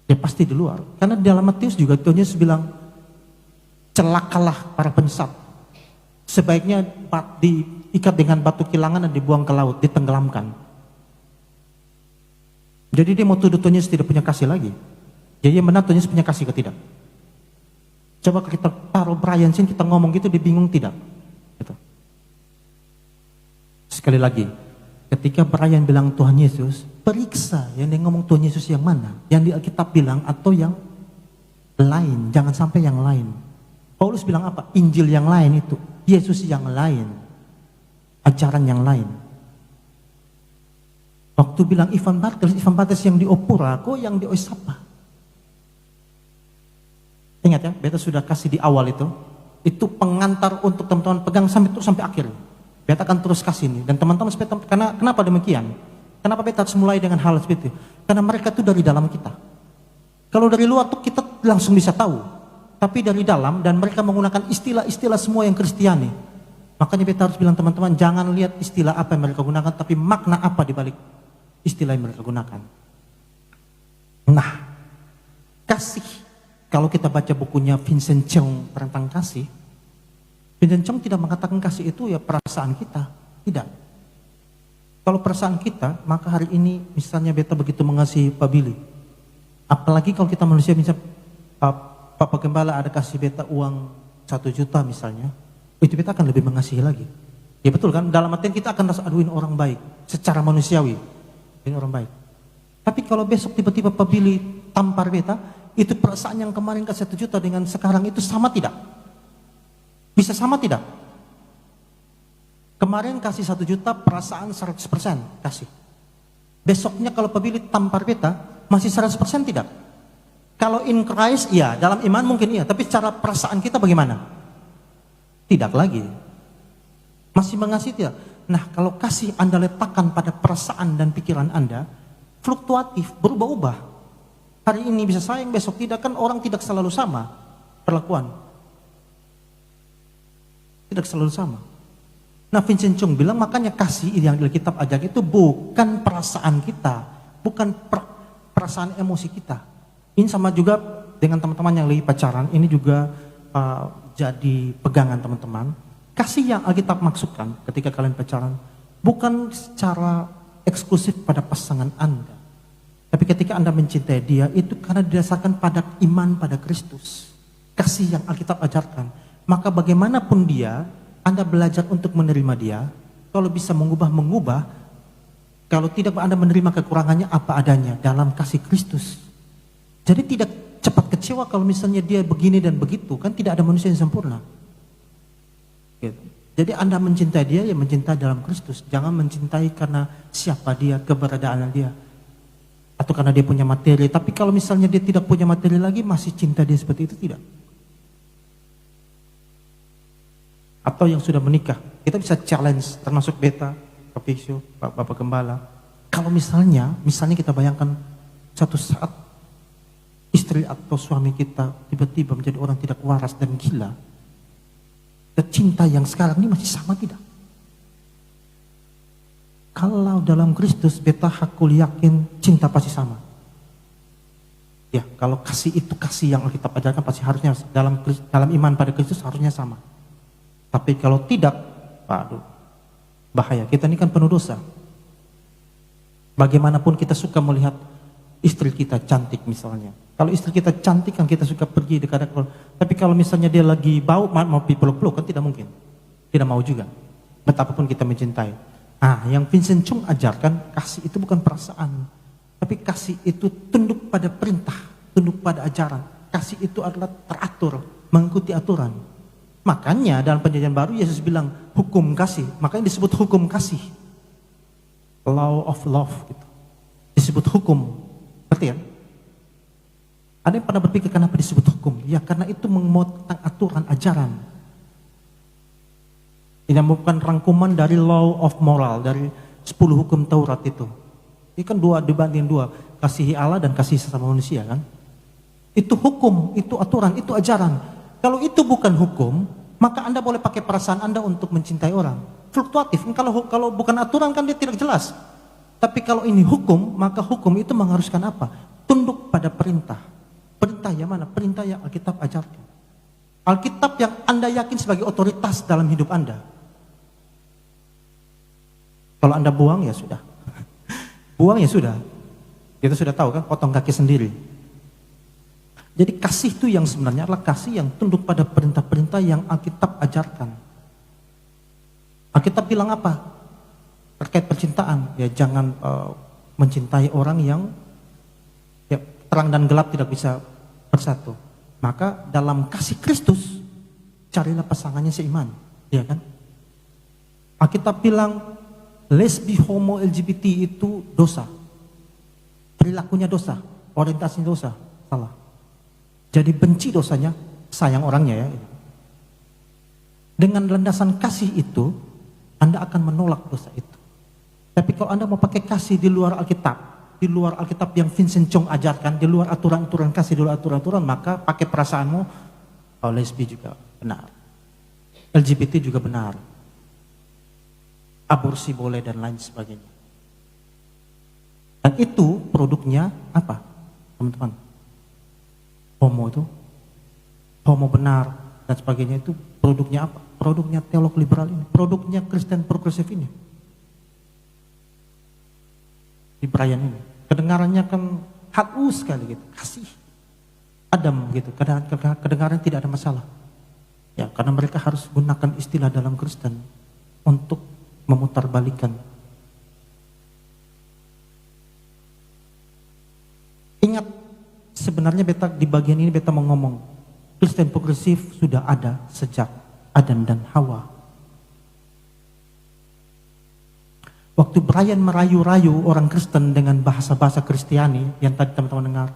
Ya pasti di luar. Karena di dalam Matius juga Tuhan Yesus bilang, celakalah para penyesat. Sebaiknya diikat dengan batu kilangan dan dibuang ke laut, ditenggelamkan. Jadi dia mau tuduh Tuhan Yesus tidak punya kasih lagi. Jadi yang benar Tuhan Yesus punya kasih ke tidak? Coba kita taruh Brian sini, kita ngomong gitu, dia bingung tidak? Gitu. Sekali lagi, ketika Brian bilang Tuhan Yesus, periksa yang dia ngomong Tuhan Yesus yang mana? Yang di Alkitab bilang atau yang lain? Jangan sampai yang lain. Paulus bilang apa? Injil yang lain itu. Yesus yang lain. Ajaran yang lain. Waktu bilang Ivan Bartels yang di Opura, kok yang di Oisapa? Ingat ya, beta sudah kasih di awal itu. Itu pengantar untuk teman-teman pegang sampai akhir. Beta akan terus kasih ini. Dan teman-teman, kenapa demikian? Kenapa beta harus mulai dengan hal seperti itu? Karena mereka itu dari dalam kita. Kalau dari luar tuh kita langsung bisa tahu. Tapi dari dalam, dan mereka menggunakan istilah-istilah semua yang Kristiani. Makanya beta harus bilang teman-teman, jangan lihat istilah apa yang mereka gunakan, tapi makna apa di balik istilah yang mereka gunakan. Nah, kasih Kalau kita baca bukunya Vincent Chong tentang kasih, Vincent Chong tidak mengatakan kasih itu ya perasaan kita, tidak. Kalau perasaan kita, maka hari ini misalnya beta begitu mengasihi Pak Billy. Apalagi kalau kita manusia, misalnya Pak Gembala ada kasih beta uang 1 juta misalnya, itu beta akan lebih mengasihi lagi. Ya betul kan, dalam artian kita akan rasa aduin orang baik, secara manusiawi, ini orang baik. Tapi kalau besok tiba-tiba Pak Billy tampar beta, itu perasaan yang kemarin kasih 1 juta dengan sekarang itu sama tidak? Bisa sama tidak? Kemarin kasih 1 juta, perasaan 100% kasih. Besoknya kalau Pak Billy tampar beta, masih 100% tidak? Kalau in Christ, iya. Dalam iman mungkin iya. Tapi secara perasaan kita bagaimana? Tidak lagi. Masih mengasihi tidak? Nah, kalau kasih Anda letakkan pada perasaan dan pikiran Anda, fluktuatif, berubah-ubah. Hari ini bisa sayang, besok tidak. Kan orang tidak selalu sama perlakuan. Tidak selalu sama. Nah, Vincent Chong bilang makanya kasih yang di Alkitab ajar itu bukan perasaan kita, bukan perasaan emosi kita. Ini sama juga dengan teman-teman yang lagi pacaran, ini juga jadi pegangan teman-teman. Kasih yang Alkitab maksudkan ketika kalian pacaran bukan secara eksklusif pada pasangan Anda. Tapi ketika Anda mencintai dia itu karena didasarkan pada iman pada Kristus. Kasih yang Alkitab ajarkan. Maka bagaimanapun dia, Anda belajar untuk menerima dia. Kalau bisa mengubah. Kalau tidak, Anda menerima kekurangannya apa adanya dalam kasih Kristus. Jadi tidak cepat kecewa kalau misalnya dia begini dan begitu. Kan tidak ada manusia yang sempurna. Gitu. Jadi Anda mencintai dia, ya mencintai dalam Kristus. Jangan mencintai karena siapa dia, keberadaan dia. Atau karena dia punya materi. Tapi kalau misalnya dia tidak punya materi lagi, masih cinta dia seperti itu, tidak. Atau yang sudah menikah, kita bisa challenge, termasuk beta, Pak Fiksu, Bapak Gembala. Kalau misalnya kita bayangkan satu saat istri atau suami kita tiba-tiba menjadi orang tidak waras dan gila, dan cinta yang sekarang ini masih sama tidak? Kalau dalam Kristus, beta hakul yakin cinta pasti sama. Ya, kalau kasih itu kasih yang Alkitab ajarkan pasti harusnya dalam iman pada Kristus harusnya sama. Tapi kalau tidak, aduh, bahaya. Kita ini kan penuh dosa. Bagaimanapun kita suka melihat istri kita cantik misalnya. Kalau istri kita cantik kan kita suka pergi dekat. Tapi kalau misalnya dia lagi bau, mau peluk-peluk kan tidak mungkin. Tidak mau juga. Betapapun kita mencintai. Nah, yang Vincent Chong ajarkan, kasih itu bukan perasaan. Tapi kasih itu tunduk pada perintah, tunduk pada ajaran. Kasih itu adalah teratur, mengikuti aturan. Makanya dalam perjanjian baru Yesus bilang hukum kasih, makanya disebut hukum kasih. Law of love gitu. Disebut hukum. Berarti ya? Ada yang pernah berpikir kenapa disebut hukum? Ya karena itu memuat tentang aturan ajaran. Ini bukan rangkuman dari law of moral, dari 10 hukum Taurat itu. Ini kan 2 dibanding 2, kasihi Allah dan kasihi sesama manusia kan. Itu hukum, itu aturan, itu ajaran. Kalau itu bukan hukum, maka Anda boleh pakai perasaan Anda untuk mencintai orang. Fluktuatif, kalau bukan aturan kan dia tidak jelas. Tapi kalau ini hukum, maka hukum itu mengharuskan apa? Tunduk pada perintah. Perintah yang mana? Perintah yang Alkitab ajarkan. Alkitab yang Anda yakin sebagai otoritas dalam hidup Anda. Kalau Anda buang ya sudah. Buang ya sudah. Kita sudah tahu kan, potong kaki sendiri. Jadi kasih itu yang sebenarnya adalah kasih yang tunduk pada perintah-perintah yang Alkitab ajarkan. Alkitab bilang apa? Terkait percintaan, ya jangan mencintai orang yang ya, terang dan gelap tidak bisa bersatu. Maka dalam kasih Kristus, carilah pasangannya seiman, ya kan? Alkitab bilang lesbi, homo, LGBT itu dosa. Perilakunya dosa, orientasinya dosa, salah. Jadi benci dosanya, sayang orangnya ya. Dengan landasan kasih itu, Anda akan menolak dosa itu. Tapi kalau Anda mau pakai kasih di luar Alkitab, di luar Alkitab yang Vincent Chong ajarkan, di luar aturan-aturan kasih, di luar aturan-aturan, maka pakai perasaanmu, oh lesbi juga benar. LGBT juga benar. Aborsi boleh dan lain sebagainya. Dan itu produknya apa, teman-teman? homo benar dan sebagainya itu produknya apa? Produknya teolog liberal ini, produknya Kristen progresif ini. Di Brian ini, kedengarannya kan halus sekali gitu, kasih, adem gitu, kedengaran tidak ada masalah. Ya, karena mereka harus gunakan istilah dalam Kristen untuk memutarbalikkan. Ingat, sebenarnya beta di bagian ini beta mau ngomong, Kristen progresif sudah ada sejak Adam dan Hawa. Waktu Brian merayu-rayu orang Kristen dengan bahasa-bahasa Kristiani yang tadi teman-teman dengar,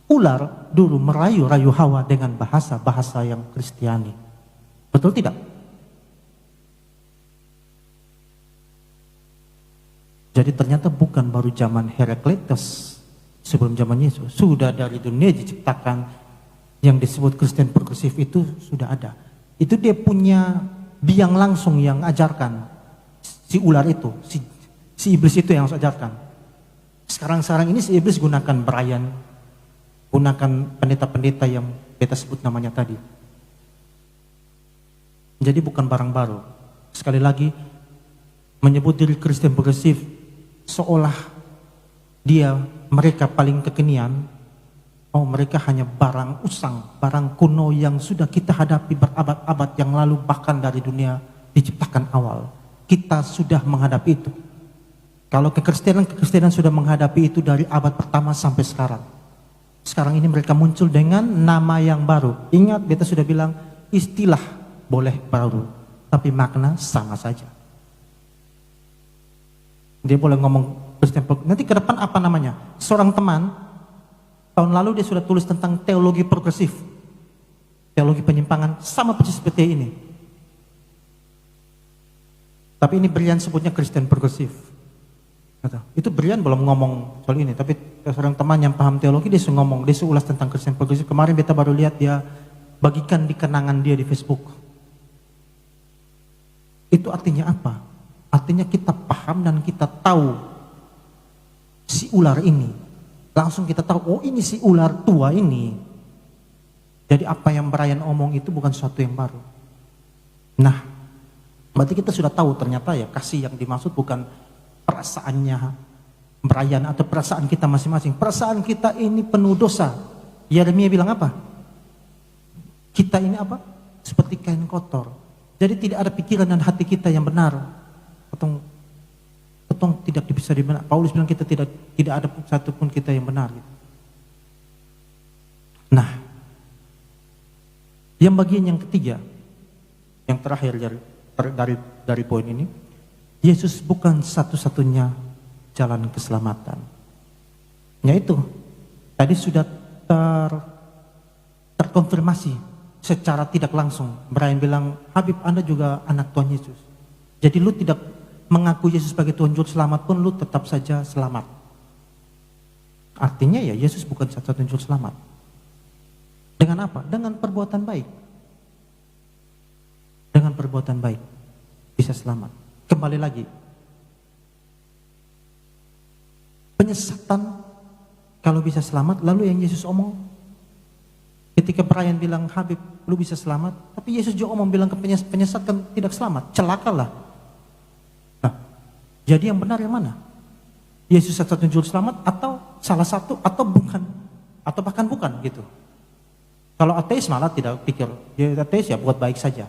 ular dulu merayu-rayu Hawa dengan bahasa-bahasa yang Kristiani. Betul tidak? Jadi ternyata bukan baru zaman Herakleitos, sebelum zaman Yesus, sudah dari dunia diciptakan yang disebut Kristen progresif itu sudah ada. Itu dia punya biang langsung yang ajarkan, si ular itu, si iblis itu yang harus ajarkan. Sekarang ini si iblis gunakan Brian, gunakan pendeta-pendeta yang beta sebut namanya tadi. Jadi bukan barang baru. Sekali lagi, menyebut diri Kristen progresif seolah mereka paling kekinian. Oh, mereka hanya barang usang, barang kuno yang sudah kita hadapi berabad-abad yang lalu, bahkan dari dunia diciptakan awal. Kita sudah menghadapi itu. Kalau kekristenan sudah menghadapi itu dari abad pertama sampai sekarang. Sekarang ini mereka muncul dengan nama yang baru. Ingat, beta sudah bilang, istilah boleh baru, tapi makna sama saja. Dia boleh ngomong Kristen, nanti ke depan apa namanya? Seorang teman tahun lalu dia sudah tulis tentang teologi progresif, teologi penyimpangan, sama persis seperti ini. Tapi ini Brian sebutnya Kristen progresif. Itu Brian belum ngomong soal ini, tapi seorang teman yang paham teologi dia sudah ngomong, dia sudah ulas tentang Kristen progresif. Kemarin beta baru lihat dia bagikan di kenangan dia di Facebook. Itu artinya apa? Artinya kita paham dan kita tahu si ular ini. Langsung kita tahu, oh ini si ular tua ini. Jadi apa yang Brian omong itu bukan sesuatu yang baru. Nah, berarti kita sudah tahu ternyata ya kasih yang dimaksud bukan perasaannya Brian atau perasaan kita masing-masing. Perasaan kita ini penuh dosa. Yeremia bilang apa? Kita ini apa? Seperti kain kotor. Jadi tidak ada pikiran dan hati kita yang benar. Ketong tidak bisa dibenar. Paulus bilang kita tidak ada satupun kita yang benar. Nah, yang bagian yang ketiga, yang terakhir dari poin ini, Yesus bukan satu-satunya jalan keselamatan. Yaitu tadi sudah terkonfirmasi secara tidak langsung. Brian bilang, Habib, Anda juga anak Tuhan Yesus. Jadi lu tidak mengaku Yesus sebagai Tuhan Juru Selamat pun lu tetap saja selamat. Artinya ya Yesus bukan satu-satunya Juru Selamat. Dengan apa? Dengan perbuatan baik. Dengan perbuatan baik bisa selamat. Kembali lagi, penyesatan kalau bisa selamat, lalu yang Yesus omong ketika Brian bilang, Habib lu bisa selamat, tapi Yesus juga omong bilang ke penyesat kan tidak selamat, celakalah. Jadi yang benar yang mana? Yesus satu-satunya juru selamat atau salah satu atau bukan? Atau bahkan bukan gitu. Kalau ateis malah tidak pikir, ya ateis ya buat baik saja.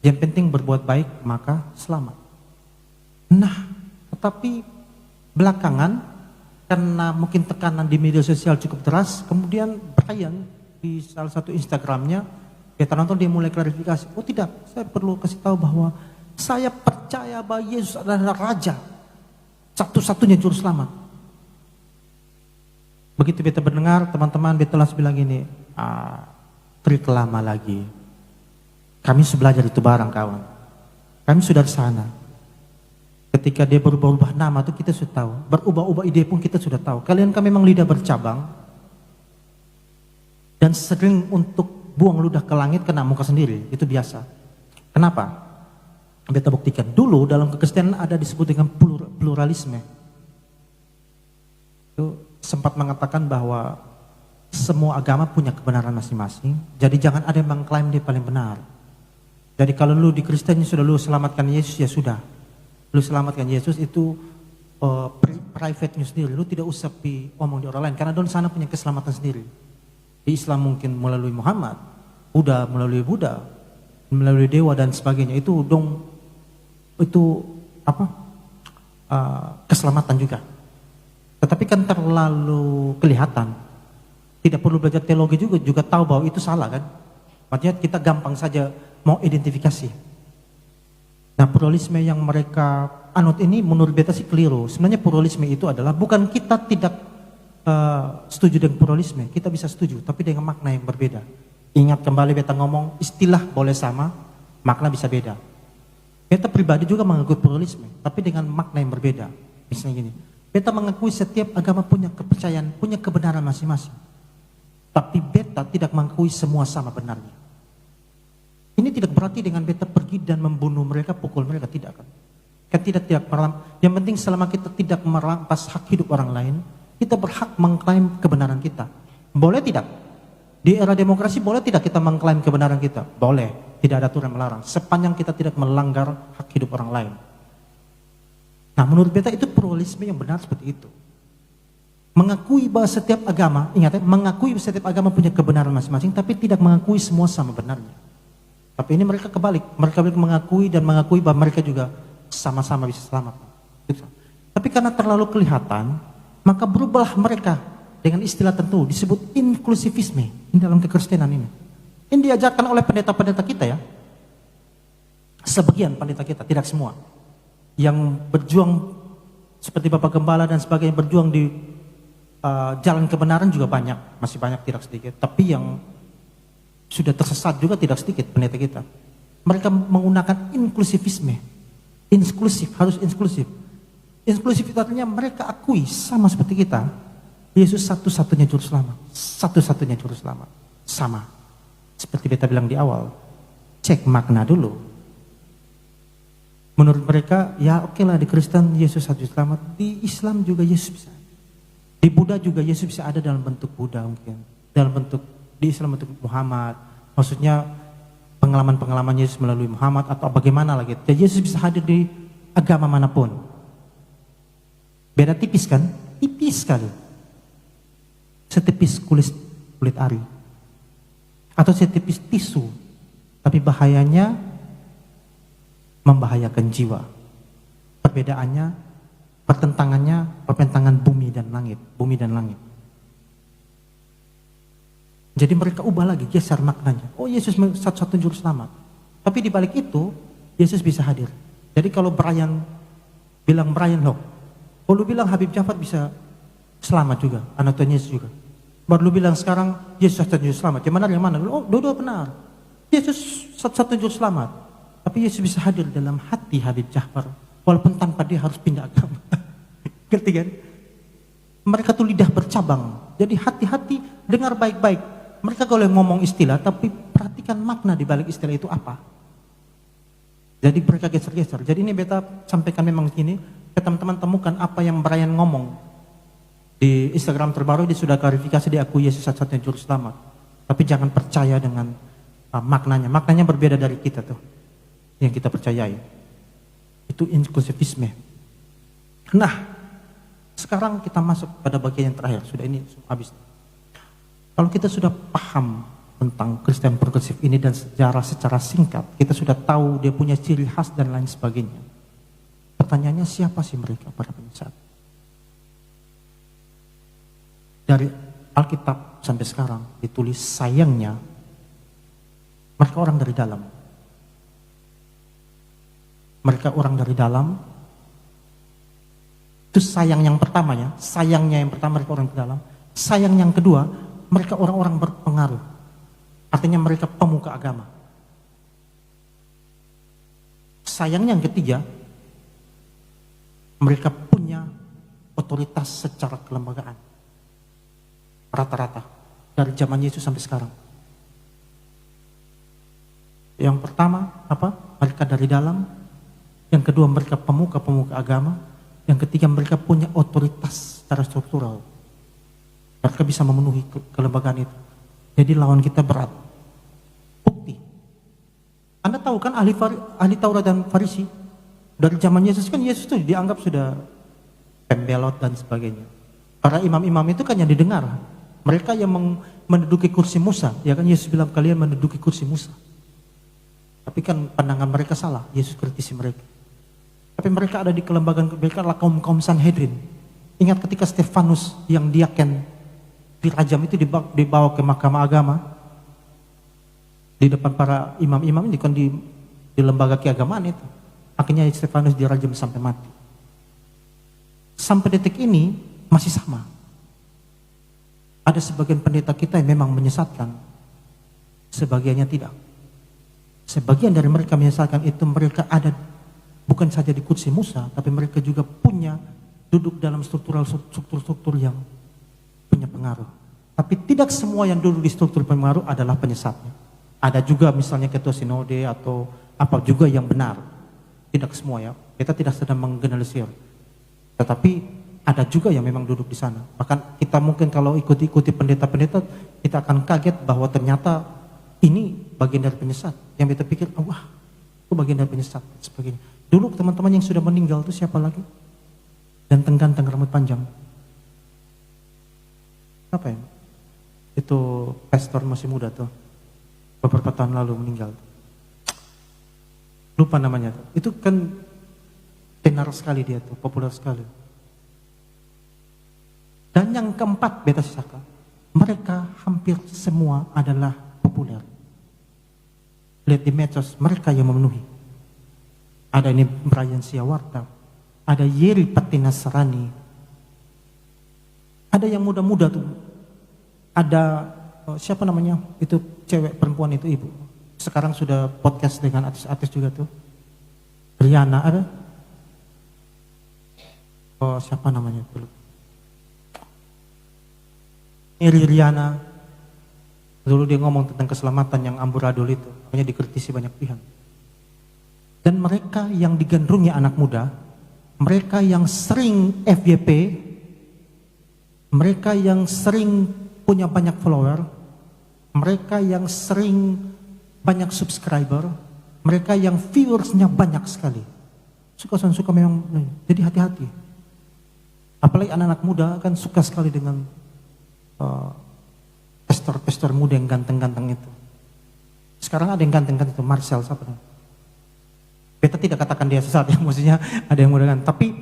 Yang penting berbuat baik maka selamat. Nah, tetapi belakangan karena mungkin tekanan di media sosial cukup deras, kemudian Brian di salah satu Instagramnya, kita nonton dia mulai klarifikasi. Oh tidak, saya perlu kasih tahu bahwa saya percaya bahwa Yesus adalah Raja, satu-satunya Juru Selamat. Begitu beta mendengar, teman-teman beta langsung bilang gini, trik lama lagi. Kami sudah belajar itu bareng kawan. Kami sudah di sana. Ketika dia berubah-ubah nama itu kita sudah tahu. Berubah-ubah ide pun kita sudah tahu. Kalian kan memang lidah bercabang. Dan sering untuk buang ludah ke langit kena muka sendiri. Itu biasa. Kenapa? Beta buktikan. Dulu dalam kekristenan ada disebut dengan pluralisme. Itu sempat mengatakan bahwa semua agama punya kebenaran masing-masing. Jadi jangan ada yang mengklaim dia paling benar. Jadi kalau lu di Kristen sudah lu selamatkan Yesus, ya sudah. Lu selamatkan Yesus itu private news sendiri. Lu tidak usah omong di orang lain karena don sana punya keselamatan sendiri. Di Islam mungkin melalui Muhammad, Buddha melalui Buddha, melalui dewa dan sebagainya. Itu keselamatan juga. Tetapi kan terlalu kelihatan. Tidak perlu belajar teologi juga tahu bahwa itu salah kan. Maksudnya kita gampang saja mau identifikasi. Nah, pluralisme yang mereka anut ini menurut beta sih keliru. Sebenarnya pluralisme itu adalah bukan kita tidak setuju dengan pluralisme, kita bisa setuju, tapi dengan makna yang berbeda. Ingat kembali beta ngomong, istilah boleh sama, makna bisa beda. Beta pribadi juga mengakui pluralisme, tapi dengan makna yang berbeda. Misalnya gini, beta mengakui setiap agama punya kepercayaan, punya kebenaran masing-masing. Tapi beta tidak mengakui semua sama benarnya. Ini tidak berarti dengan beta pergi dan membunuh mereka, pukul mereka, tidak kan. Kan tidak yang penting selama kita tidak merampas hak hidup orang lain, kita berhak mengklaim kebenaran kita. Boleh tidak? Di era demokrasi boleh tidak kita mengklaim kebenaran kita? Boleh, tidak ada aturan melarang. Sepanjang kita tidak melanggar hak hidup orang lain. Nah, menurut beta itu pluralisme yang benar seperti itu. Mengakui bahwa setiap agama, ingat ya, mengakui setiap agama punya kebenaran masing-masing, tapi tidak mengakui semua sama benarnya. Tapi ini mereka kebalik, mereka mengakui dan mengakui bahwa mereka juga sama-sama bisa selamat. Tapi karena terlalu kelihatan, maka berubahlah mereka dengan istilah tentu disebut inklusivisme di dalam kekristenan ini. Ini diajarkan oleh pendeta-pendeta kita ya. Sebagian pendeta kita, tidak semua. Yang berjuang seperti Bapak Gembala dan sebagainya berjuang di jalan kebenaran juga banyak, masih banyak tidak sedikit. Tapi yang sudah tersesat juga tidak sedikit pendeta kita. Mereka menggunakan inklusivisme. Inklusif, harus inklusif. Inklusif itu artinya mereka akui sama seperti kita. Yesus satu-satunya juru selamat. Satu-satunya juru selamat. Sama. Seperti beta bilang di awal. Cek makna dulu. Menurut mereka, ya oke lah di Kristen Yesus satu selamat. Di Islam juga Yesus bisa. Di Buddha juga Yesus bisa ada dalam bentuk Buddha mungkin. Dalam bentuk, di Islam bentuk Muhammad. Maksudnya pengalaman-pengalaman Yesus melalui Muhammad atau bagaimana lagi. Jadi Yesus bisa hadir di agama manapun. Beda tipis kan? Tipis sekali. Setipis kulit ari. Atau setipis tisu. Tapi bahayanya membahayakan jiwa. Perbedaannya, pertentangan bumi dan langit. Jadi mereka ubah lagi, geser maknanya. Oh, Yesus satu-satunya juru selamat. Tapi di balik itu, Yesus bisa hadir. Jadi kalau Brian loh, kalau lu bilang Habib Jafar bisa selamat juga, anak Tuhan Yesus juga. Baru lu bilang sekarang Yesus satu-satunya juru selamat. Yang mana? Oh, dua-dua benar. Yesus satu-satunya juru selamat. Tapi Yesus bisa hadir dalam hati Habib Jafar. Walaupun tanpa dia harus pindah agama. Ngerti kan? Mereka tuh lidah bercabang. Jadi hati-hati, dengar baik-baik. Mereka kalau ngomong istilah, tapi perhatikan makna di balik istilah itu apa. Jadi mereka geser-geser. Jadi ini beta sampaikan memang gini, ke teman-teman temukan apa yang Brian ngomong. Di Instagram terbaru dia sudah klarifikasi, dia akui Yesus satu-satunya juru selamat. Tapi jangan percaya dengan maknanya. Maknanya berbeda dari kita tuh. Yang kita percayai. Itu inklusivisme. Nah, sekarang kita masuk pada bagian yang terakhir. Sudah ini habis. Kalau kita sudah paham tentang Kristen progresif ini dan sejarah secara singkat, kita sudah tahu dia punya ciri khas dan lain sebagainya. Pertanyaannya, siapa sih mereka para penyesat? Dari Alkitab sampai sekarang ditulis sayangnya mereka orang dari dalam. Mereka orang dari dalam. Itu sayang yang pertamanya, sayangnya yang pertama mereka orang dari dalam. Sayang yang kedua, mereka orang-orang berpengaruh. Artinya mereka pemuka agama. Sayang yang ketiga, mereka punya otoritas secara kelembagaan. Rata-rata. Dari zaman Yesus sampai sekarang. Yang pertama, apa? Mereka dari dalam. Yang kedua, mereka pemuka-pemuka agama. Yang ketiga, mereka punya otoritas secara struktural. Mereka bisa memenuhi kelembagaan itu. Jadi lawan kita berat. Bukti. Anda tahu kan ahli Taurat dan Farisi dari zaman Yesus kan Yesus itu dianggap sudah pembelot dan sebagainya. Para imam-imam itu kan yang didengar. Mereka yang menduduki kursi Musa. Ya kan Yesus bilang kalian menduduki kursi Musa. Tapi kan pandangan mereka salah. Yesus kritisi mereka. Tapi mereka ada di kelembagaan, mereka adalah kaum Sanhedrin. Ingat ketika Stefanus yang diaken dirajam itu dibawa ke mahkamah agama. Di depan para imam-imam ini kan di lembaga keagamaan itu. Akhirnya Stefanus dirajam sampai mati. Sampai detik ini masih sama. Ada sebagian pendeta kita yang memang menyesatkan, sebagiannya tidak. Sebagian dari mereka menyesatkan itu mereka ada bukan saja di kursi Musa, tapi mereka juga punya duduk dalam struktur yang punya pengaruh. Tapi tidak semua yang duduk di struktur pengaruh adalah penyesatnya. Ada juga misalnya ketua sinode atau apa juga yang benar. Tidak semua ya, kita tidak sedang menggeneralisir. Tetapi ada juga yang memang duduk di sana. Bahkan kita mungkin kalau ikuti pendeta-pendeta, kita akan kaget bahwa ternyata ini bagian dari penyesat. Yang kita pikir, oh, wah, itu bagian dari penyesat dan sebagainya. Dulu teman-teman yang sudah meninggal itu siapa lagi? Ganteng-ganteng rambut panjang. Apa ya? Itu pastor masih muda tuh. Beberapa tahun lalu meninggal. Lupa namanya tuh. Itu kan tenar sekali dia tuh, populer sekali. Dan yang keempat, beta sisaka, mereka hampir semua adalah populer. Lihat di medsos, mereka yang memenuhi. Ada ini Brian Siawarta, ada Yeri Pati Nasrani, ada yang muda-muda tuh, ada siapa namanya, itu cewek perempuan itu ibu. Sekarang sudah podcast dengan artis-artis juga tuh. Riana ada. Oh siapa namanya dulu? Riana, dulu dia ngomong tentang keselamatan yang amburadul itu, hanya dikritisi banyak pihak. Dan mereka yang digandrungi anak muda, mereka yang sering FYP, mereka yang sering punya banyak follower, mereka yang sering banyak subscriber, mereka yang viewersnya banyak sekali. Suka memang, jadi hati-hati. Apalagi anak-anak muda kan suka sekali dengan pastor muda yang ganteng-ganteng itu. Sekarang ada yang ganteng-ganteng itu, Marcel siapa namanya? Beta tidak katakan dia sesat ya, maksudnya ada yang muda kan. Tapi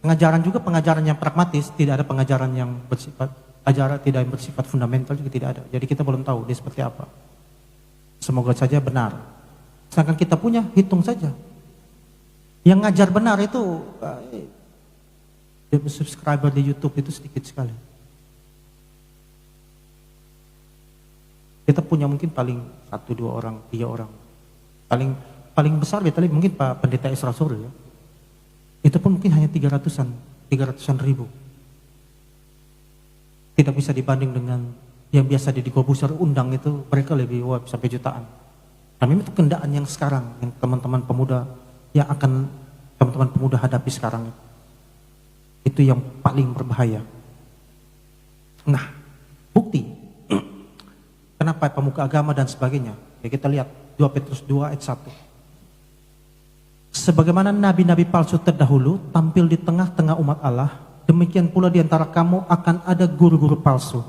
pengajaran yang pragmatis, tidak ada pengajaran yang bersifat tidak yang bersifat fundamental juga tidak ada. Jadi kita belum tahu dia seperti apa. Semoga saja benar. Sedangkan kita punya, hitung saja. Yang ngajar benar itu subscriber di YouTube itu sedikit sekali. Kita punya mungkin paling 1, 2 orang, 3 orang. Paling besar beta mungkin Pak Pendeta Esra Suryo ya. Itu pun mungkin hanya 300-an ribu. Tidak bisa dibanding dengan yang biasa di Kobuser undang itu, mereka lebih sampai jutaan. Nah memang itu kendaan yang sekarang, yang teman-teman pemuda hadapi sekarang. Itu yang paling berbahaya. Nah, bukti. Kenapa pemuka agama dan sebagainya? Ya kita lihat 2 Petrus 2 ayat 1. Sebagaimana nabi-nabi palsu terdahulu tampil di tengah-tengah umat Allah, demikian pula di antara kamu akan ada guru-guru palsu.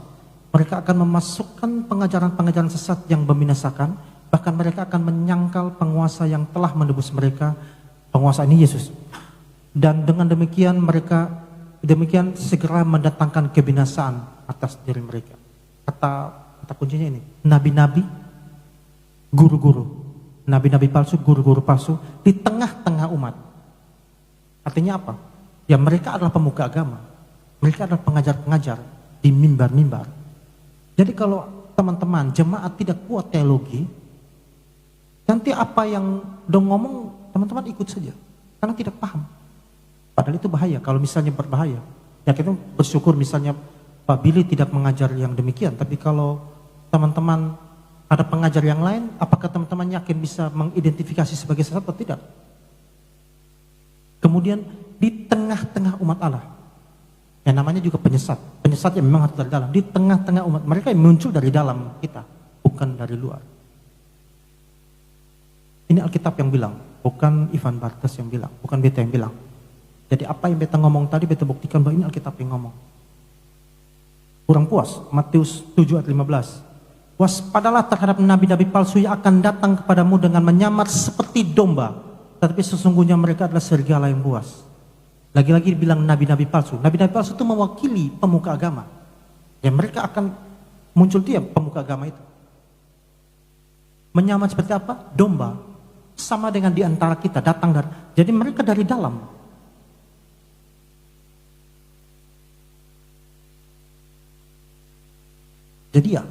Mereka akan memasukkan pengajaran-pengajaran sesat yang membinasakan, bahkan mereka akan menyangkal penguasa yang telah menebus mereka. Penguasa ini Yesus. Dan dengan demikian segera mendatangkan kebinasaan atas diri mereka. Kata kuncinya ini, nabi-nabi, guru-guru, nabi-nabi palsu, guru-guru palsu di tengah-tengah umat. Artinya apa? Ya mereka adalah pemuka agama, mereka adalah pengajar-pengajar di mimbar-mimbar. Jadi kalau teman-teman jemaat tidak kuat teologi, nanti apa yang dong ngomong teman-teman ikut saja, karena tidak paham. Padahal itu bahaya, kalau misalnya berbahaya. Ya kita bersyukur misalnya Pak Billy tidak mengajar yang demikian, tapi kalau teman-teman ada pengajar yang lain, apakah teman-teman yakin bisa mengidentifikasi sebagai sesat atau tidak? Kemudian di tengah-tengah umat Allah. Yang namanya juga penyesat. Penyesat yang memang harus dari dalam. Di tengah-tengah umat mereka yang muncul dari dalam kita, bukan dari luar. Ini Alkitab yang bilang, bukan Ivan Bartes yang bilang, bukan beta yang bilang. Jadi apa yang beta ngomong tadi, beta buktikan bahwa ini Alkitab yang ngomong. Kurang puas, Matius 7 ayat 15. Waspadalah terhadap nabi-nabi palsu yang akan datang kepadamu dengan menyamar seperti domba, tetapi sesungguhnya mereka adalah serigala yang buas. Lagi-lagi bilang nabi-nabi palsu. Nabi-nabi palsu itu mewakili pemuka agama. Ya mereka akan muncul dia pemuka agama itu. Menyamar seperti apa? Domba. Sama dengan di antara kita datang dari. Jadi mereka dari dalam. Jadi ya,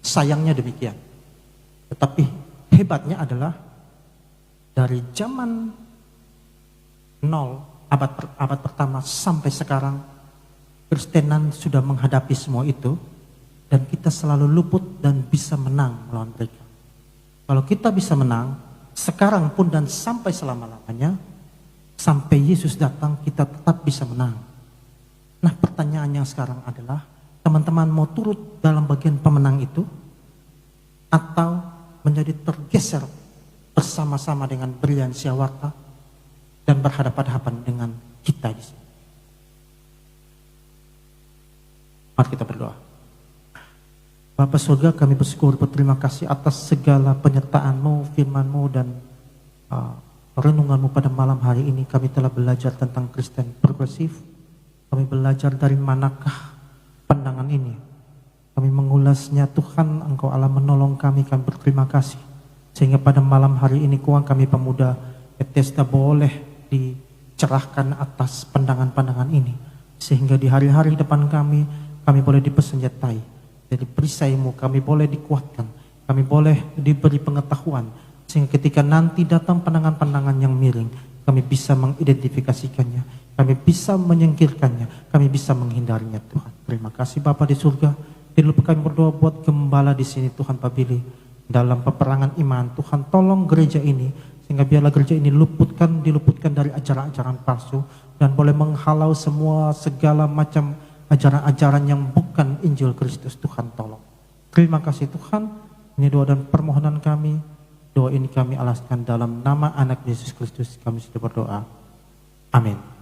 sayangnya demikian. Tetapi hebatnya adalah dari zaman 0 abad pertama sampai sekarang Kristenan sudah menghadapi semua itu dan kita selalu luput dan bisa menang melawan mereka. Kalau kita bisa menang sekarang pun dan sampai selama-lamanya, sampai Yesus datang kita tetap bisa menang. Nah pertanyaannya sekarang adalah, teman-teman mau turut dalam bagian pemenang itu atau menjadi tergeser bersama-sama dengan Brian Siawarta dan berhadapan-hadapan dengan kita di sini. Mari kita berdoa. Bapa surga, kami bersyukur berterima kasih atas segala penyertaan-Mu, firman-Mu dan renungan-Mu pada malam hari ini. Kami telah belajar tentang Kristen progresif. Kami belajar dari manakah pandangan ini. Kami mengulasnya, Tuhan, Engkau Allah menolong kami berterima kasih. Sehingga pada malam hari ini kami pemuda Bethesda boleh dicerahkan atas pandangan-pandangan ini. Sehingga di hari-hari depan kami boleh dipersenjatai. Jadi perisai-Mu kami boleh dikuatkan. Kami boleh diberi pengetahuan. Sehingga ketika nanti datang pandangan-pandangan yang miring, kami bisa mengidentifikasikannya. Kami bisa menyingkirkannya. Kami bisa menghindarinya, Tuhan. Terima kasih Bapa di surga. Dulu kami berdoa buat gembala di sini, Tuhan Pak Billy. Dalam peperangan iman, Tuhan tolong gereja ini. Sehingga biarlah gereja ini diluputkan dari ajaran-ajaran palsu. Dan boleh menghalau semua segala macam ajaran-ajaran yang bukan Injil Kristus. Tuhan tolong. Terima kasih Tuhan. Ini doa dan permohonan kami. Doa ini kami alaskan dalam nama anak Yesus Kristus. Kami sudah berdoa. Amin.